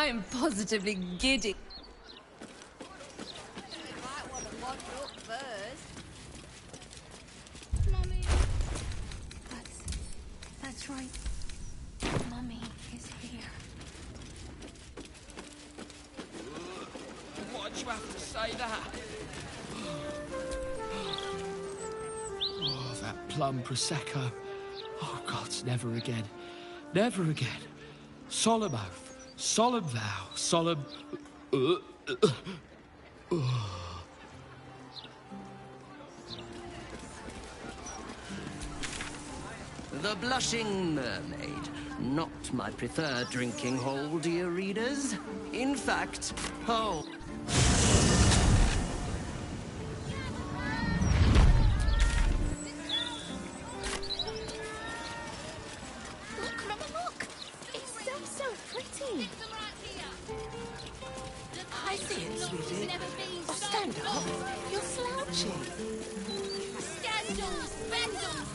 I'm positively giddy. Mummy. That's right. Mummy is here. Why'd you have to say that? Oh, that plum prosecco. Oh, gods, never again. Never again. Solemn oath, solemn vow, solemn... The Blushing Mermaid. Not my preferred drinking hole, dear readers. In fact, oh... Look, Mama, look! It's so pretty. I see it, sweetie. Oh, stand up. You're slouching. Scandals, vandals,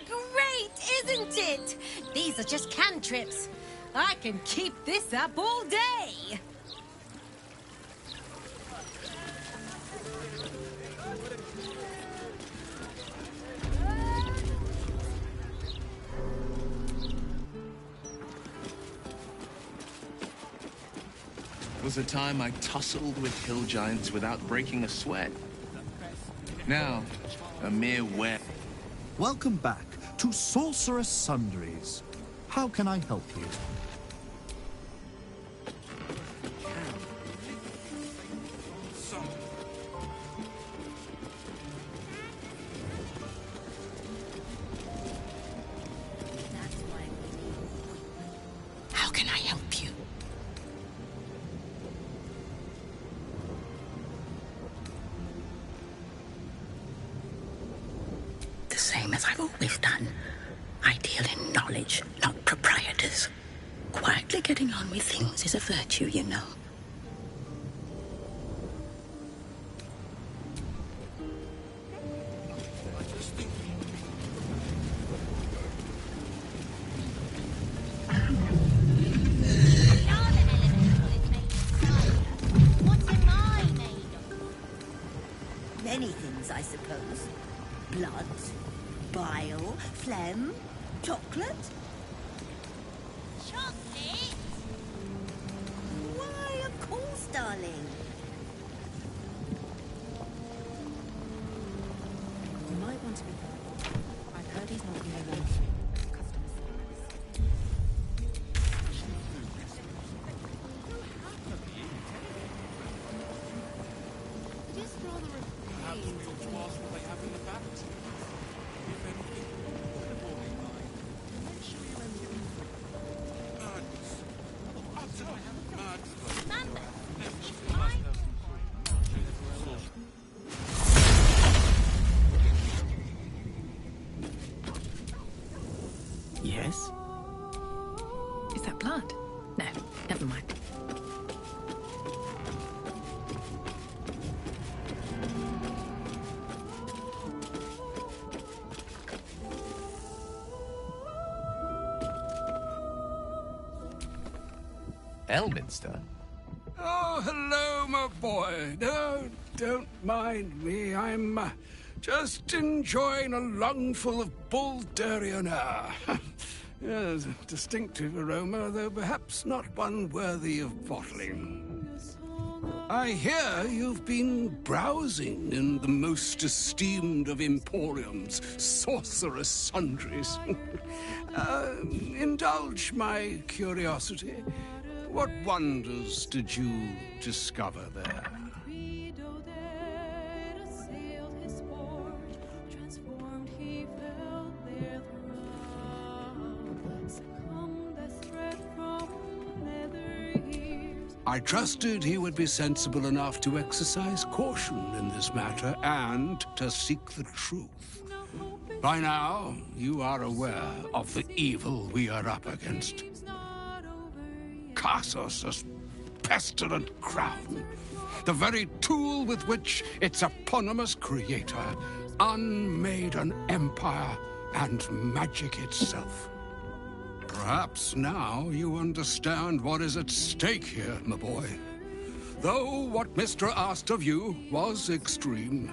great, isn't it? These are just cantrips. I can keep this up all day. Was a time I tussled with hill giants without breaking a sweat. Now, a mere wet. Welcome back to Sorcerous Sundries. How can I help you? How can I help you? The same as I've always done. I deal in knowledge, not proprietors. Quietly getting on with things is a virtue, you know. What's an eye made of? Many things, I suppose. Blood, bile, phlegm, chocolate. Chocolate? Why, of course, darling. You might want to be careful. I've heard he's not very well. It is rather a perhaps we ought to ask what they have in the back. If anything, the morning line. Make sure you empty them. Madness. Utter madness. Yes? Is that blood? No, never mind. Elminster? Oh, hello, my boy. No, don't mind me. I'm just enjoying a lungful of Baldurian air. Yes, a distinctive aroma, though perhaps not one worthy of bottling. I hear you've been browsing in the most esteemed of emporiums, Sorcerous Sundries. Indulge my curiosity. What wonders did you discover there? I trusted he would be sensible enough to exercise caution in this matter and to seek the truth. By now, you are aware of the evil we are up against. Karsus' pestilent crown, the very tool with which its eponymous creator unmade an empire and magic itself. Perhaps now you understand what is at stake here, my boy. Though what Mystra asked of you was extreme,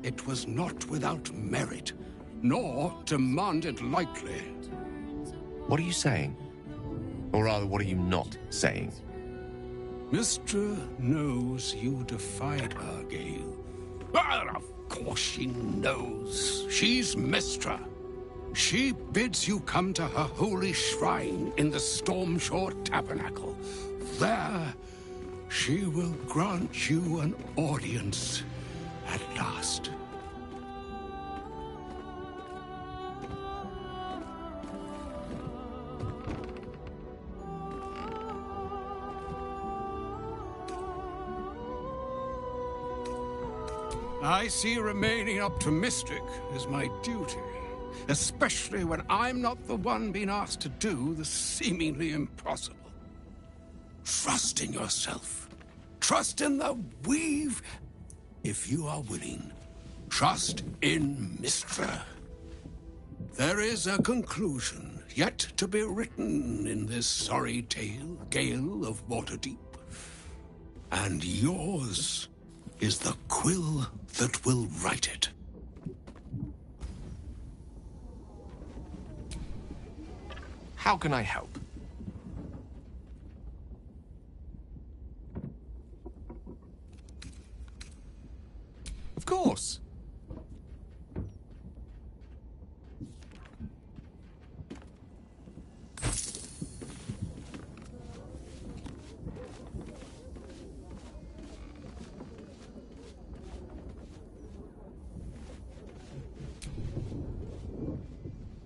it was not without merit, nor demanded lightly. What are you saying? Or rather, what are you not saying? Mystra knows you defied her, Gale. Well, of course she knows. She's Mystra. She bids you come to her holy shrine in the Stormshore Tabernacle. There, she will grant you an audience at last. I see remaining optimistic is my duty, especially when I'm not the one being asked to do the seemingly impossible. Trust in yourself. Trust in the weave. If you are willing, trust in Mystra. There is a conclusion yet to be written in this sorry tale, Gale of Waterdeep. And yours is the quill that will write it. How can I help? Of course.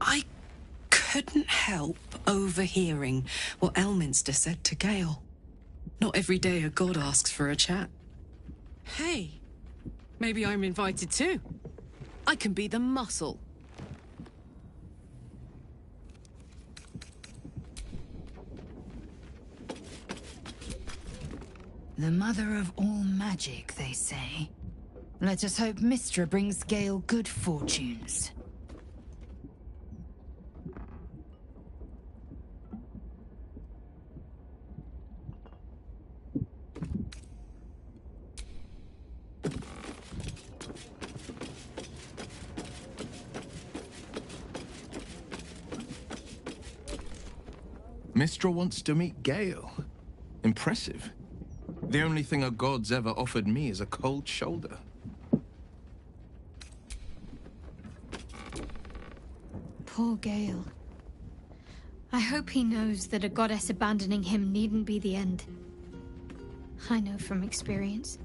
I couldn't help overhearing what Elminster said to Gale. Not every day a god asks for a chat. Hey, maybe I'm invited too. I can be the muscle. The mother of all magic, they say. Let us hope Mystra brings Gale good fortunes. Mystra wants to meet Gale. Impressive. The only thing a god's ever offered me is a cold shoulder. Poor Gale. I hope he knows that a goddess abandoning him needn't be the end. I know from experience.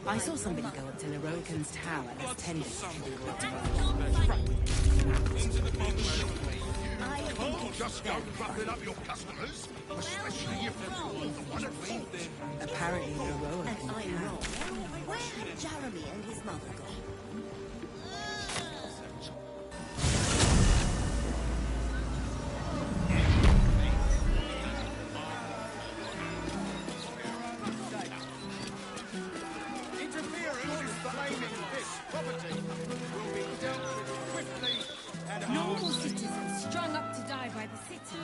I saw somebody go up to Leroican's tower as tenders. Just don't buckle up your customers, especially if they're all the one at fault. Apparently Leroican can. Where have Jeremy and his mother gone? Normal citizens strung up to die by the city.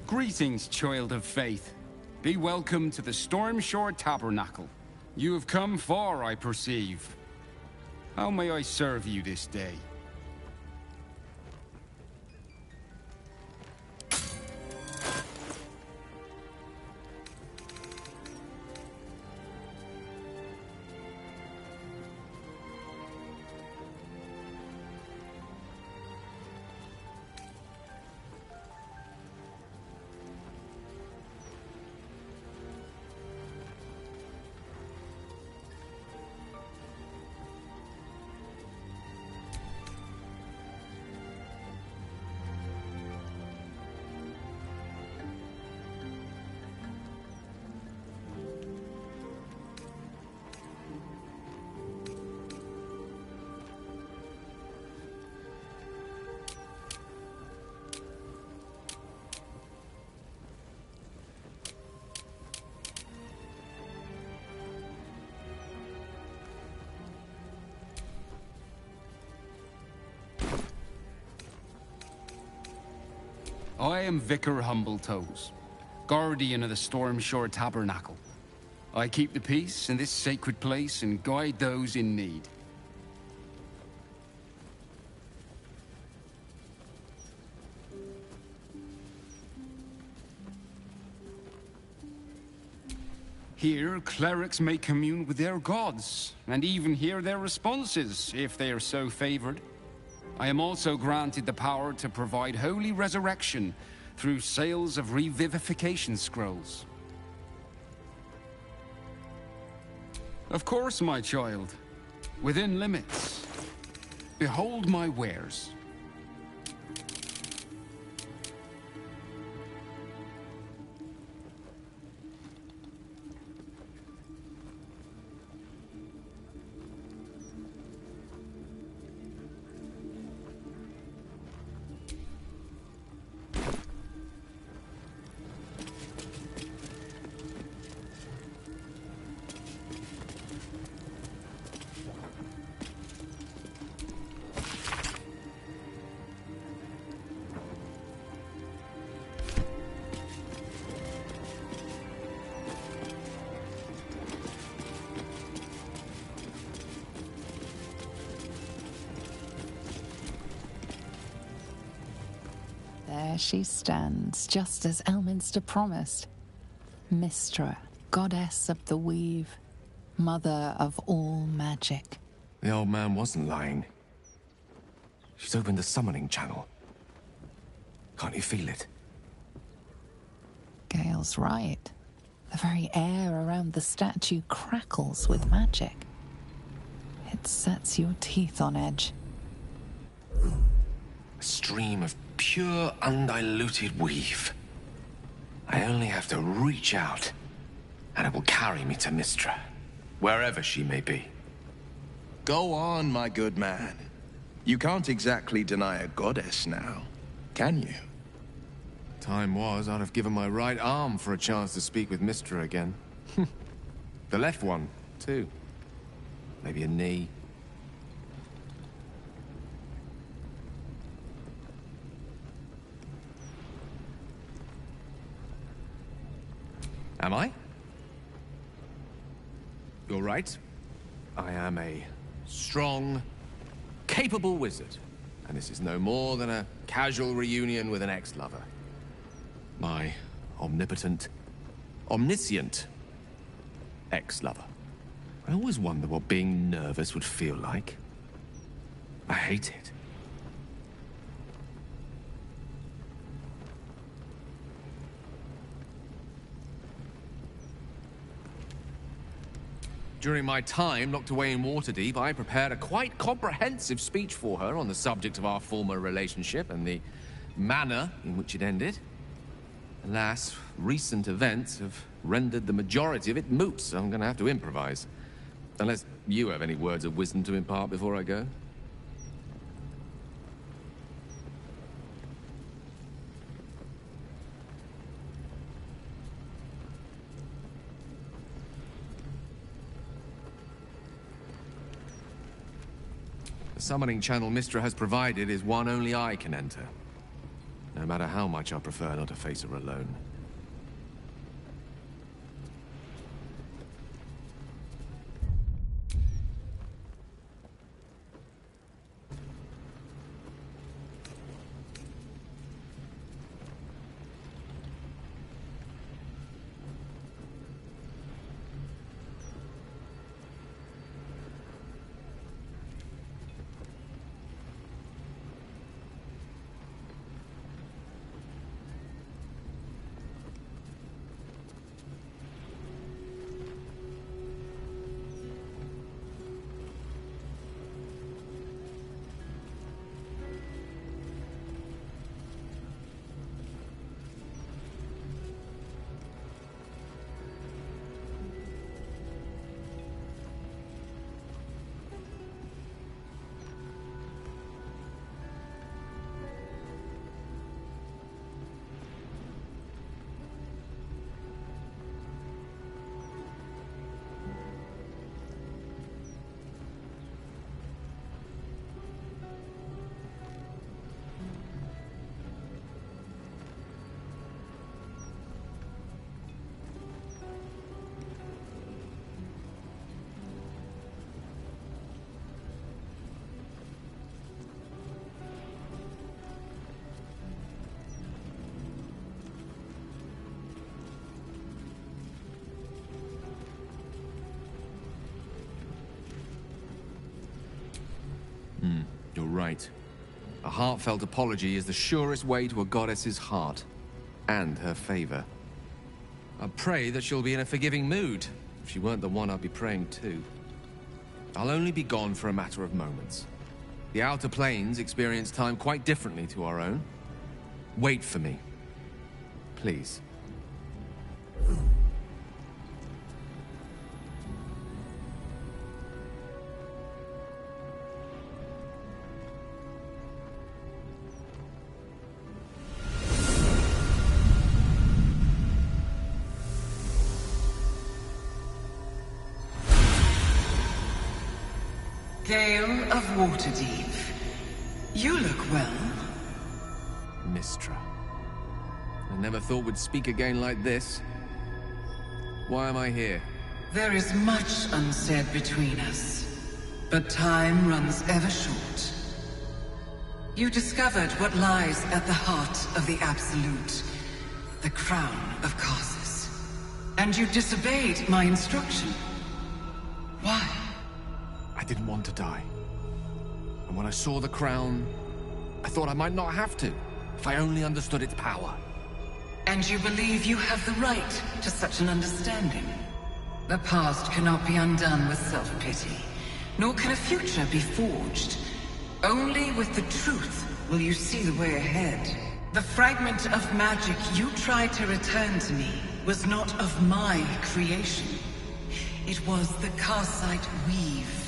Greetings, child of faith. Be welcome to the Stormshore Tabernacle. You have come far, I perceive. How may I serve you this day? I am Vicar Humbletoes, guardian of the Stormshore Tabernacle. I keep the peace in this sacred place and guide those in need. Here, clerics may commune with their gods, and even hear their responses, if they are so favored. I am also granted the power to provide holy resurrection through sales of revivification scrolls. Of course, my child. Within limits. Behold my wares. There she stands, just as Elminster promised. Mystra, goddess of the weave, mother of all magic. The old man wasn't lying. She's opened the summoning channel. Can't you feel it? Gale's right. The very air around the statue crackles with magic. It sets your teeth on edge. A stream of pure, undiluted weave. I only have to reach out, and it will carry me to Mystra, wherever she may be. Go on, my good man. You can't exactly deny a goddess now, can you? Time was, I'd have given my right arm for a chance to speak with Mystra again. The left one, too. Maybe a knee. Am I? You're right. I am a strong, capable wizard. And this is no more than a casual reunion with an ex-lover. My omnipotent, omniscient ex-lover. I always wonder what being nervous would feel like. I hate it. During my time locked away in Waterdeep, I prepared a quite comprehensive speech for her on the subject of our former relationship and the manner in which it ended. Alas, recent events have rendered the majority of it moot, so I'm going to have to improvise. Unless you have any words of wisdom to impart before I go. The summoning channel Mystra has provided is one only I can enter. No matter how much I prefer not to face her alone. right. A heartfelt apology is the surest way to a goddess's heart, and her favor. I pray that she'll be in a forgiving mood. If she weren't the one, I'd be praying too. I'll only be gone for a matter of moments. The Outer Planes experience time quite differently to our own. Wait for me. Please. Gale of Waterdeep. You look well. Mystra. I never thought we'd speak again like this. Why am I here? There is much unsaid between us, but time runs ever short. You discovered what lies at the heart of the Absolute, the crown of Karsus. And you disobeyed my instruction. Why? I didn't want to die. And when I saw the crown, I thought I might not have to, if I only understood its power. And you believe you have the right to such an understanding? The past cannot be undone with self-pity, nor can a future be forged. Only with the truth will you see the way ahead. The fragment of magic you tried to return to me was not of my creation. It was the Karsite Weave.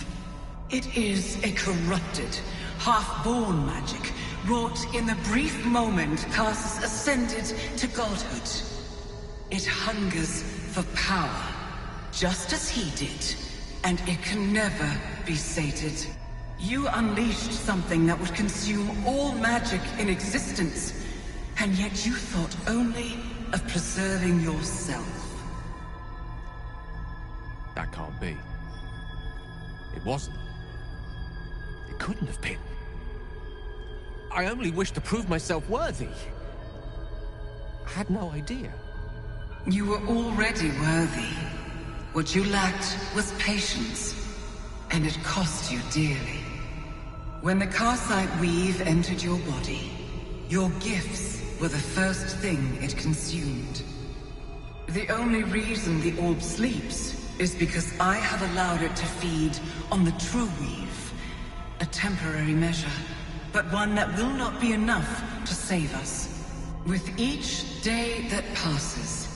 It is a corrupted, half-born magic, wrought in the brief moment Karsus ascended to godhood. It hungers for power, just as he did, and it can never be sated. You unleashed something that would consume all magic in existence, and yet you thought only of preserving yourself. That can't be. It wasn't. It couldn't have been. I only wished to prove myself worthy. I had no idea. You were already worthy. What you lacked was patience, and it cost you dearly. When the Karsite Weave entered your body, your gifts were the first thing it consumed. The only reason the orb sleeps is because I have allowed it to feed on the true weave. A temporary measure, but one that will not be enough to save us. With each day that passes,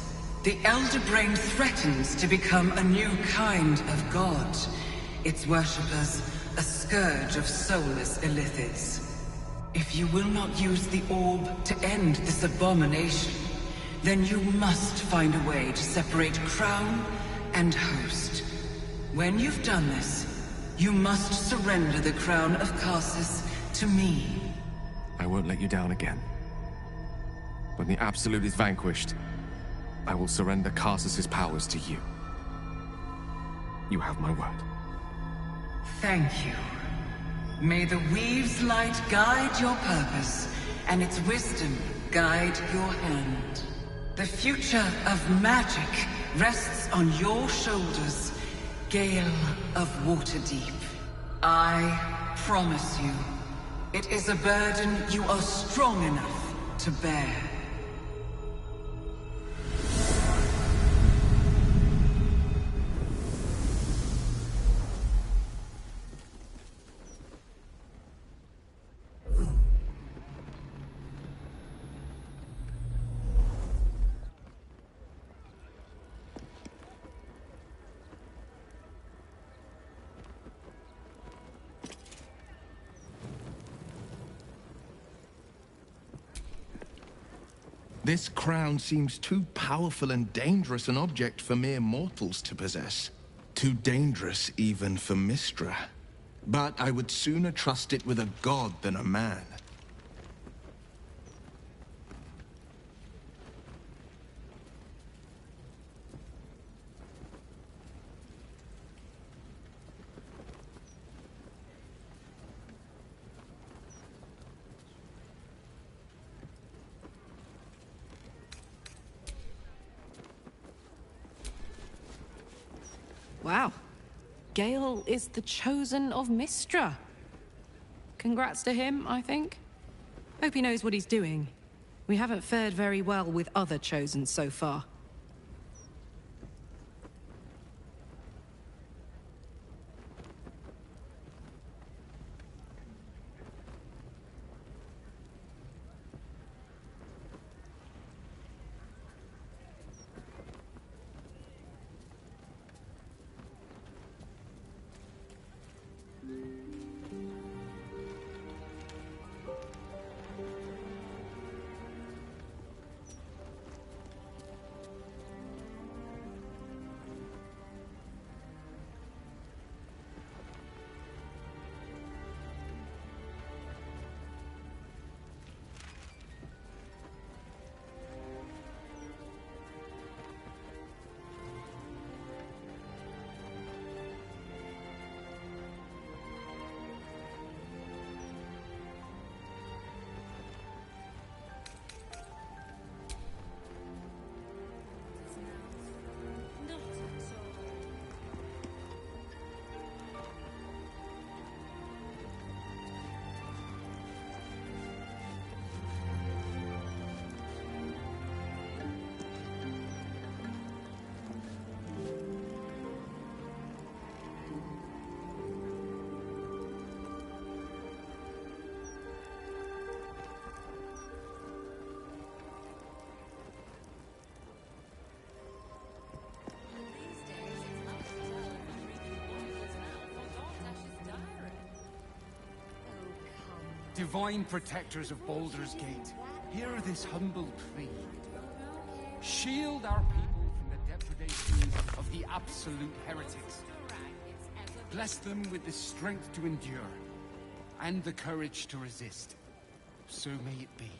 the Elder Brain threatens to become a new kind of god. Its worshippers, a scourge of soulless illithids. If you will not use the orb to end this abomination, then you must find a way to separate crown and host. When you've done this, you must surrender the crown of Karsus to me. I won't let you down again. When the Absolute is vanquished, I will surrender Karsus's powers to you. You have my word. Thank you. May the Weave's light guide your purpose, and its wisdom guide your hand. The future of magic rests on your shoulders, Gale of Waterdeep. I promise you, it is a burden you are strong enough to bear. This crown seems too powerful and dangerous an object for mere mortals to possess. Too dangerous even for Mystra. But I would sooner trust it with a god than a man. Wow. Gale is the chosen of Mystra. congrats to him, I think. Hope he knows what he's doing. We haven't fared very well with other Chosen so far. Divine protectors of Baldur's Gate, hear this humble plea. Shield our people from the depredations of the absolute heretics. Bless them with the strength to endure, and the courage to resist. So may it be.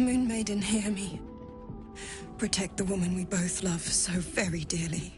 Moon Maiden, hear me. Protect the woman we both love so very dearly.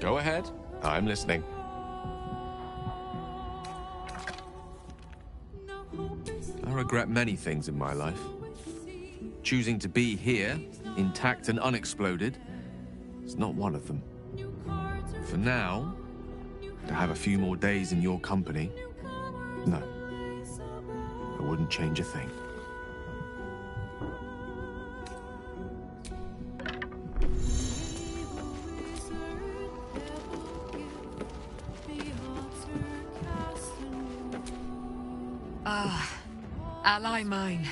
Go ahead. I'm listening. I regret many things in my life. Choosing to be here, intact and unexploded, is not one of them. For now, to have a few more days in your company, no. I wouldn't change a thing. Ally mine,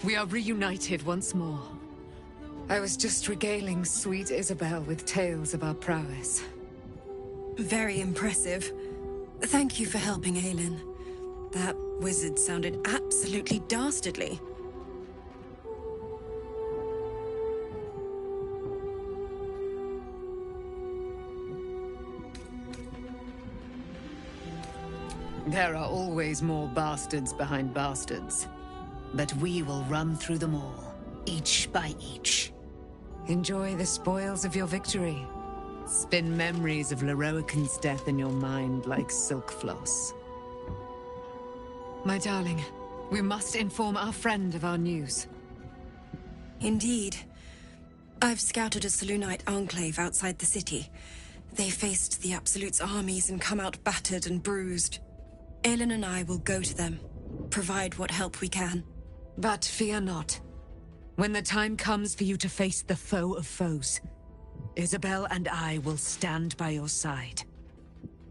we are reunited once more. I was just regaling sweet Isabel with tales of our prowess. Very impressive. Thank you for helping Aelin. That wizard sounded absolutely dastardly. There are always more bastards behind bastards. But we will run through them all, each by each. Enjoy the spoils of your victory. Spin memories of Lorroakan's death in your mind like silk floss. My darling, we must inform our friend of our news. Indeed. I've scouted a Selûnite enclave outside the city. They faced the Absolute's armies and come out battered and bruised. Aelin and I will go to them, provide what help we can. But fear not. When the time comes for you to face the foe of foes, Isabel and I will stand by your side.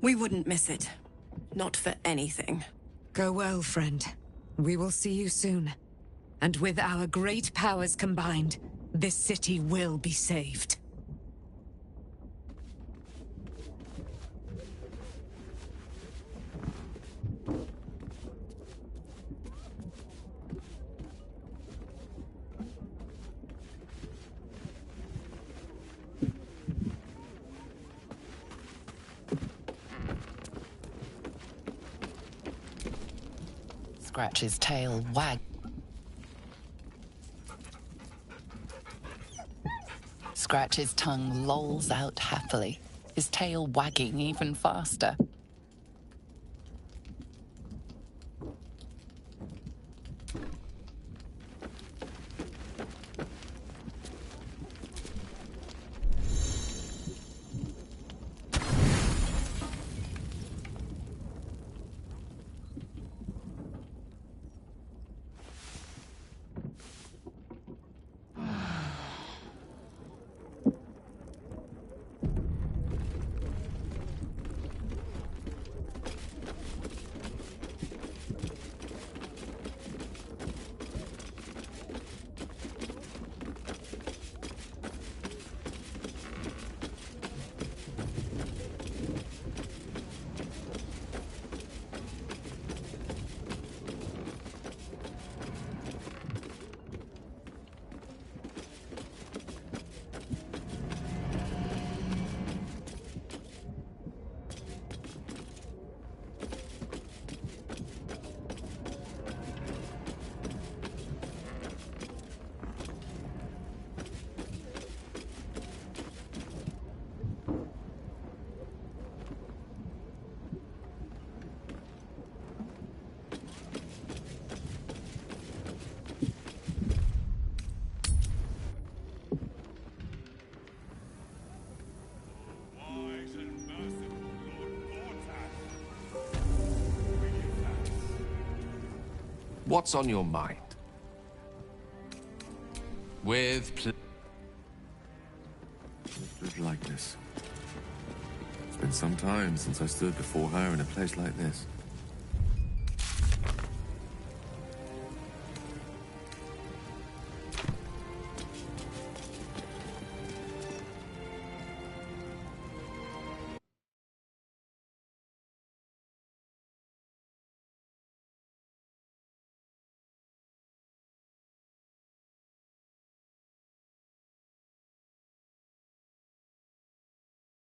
We wouldn't miss it. Not for anything. Go well, friend. We will see you soon. And with our great powers combined, this city will be saved. Scratch's tail wag. Scratch's tongue lolls out happily, his tail wagging even faster. What's on your mind? With likeness. It's been some time since I stood before her in a place like this.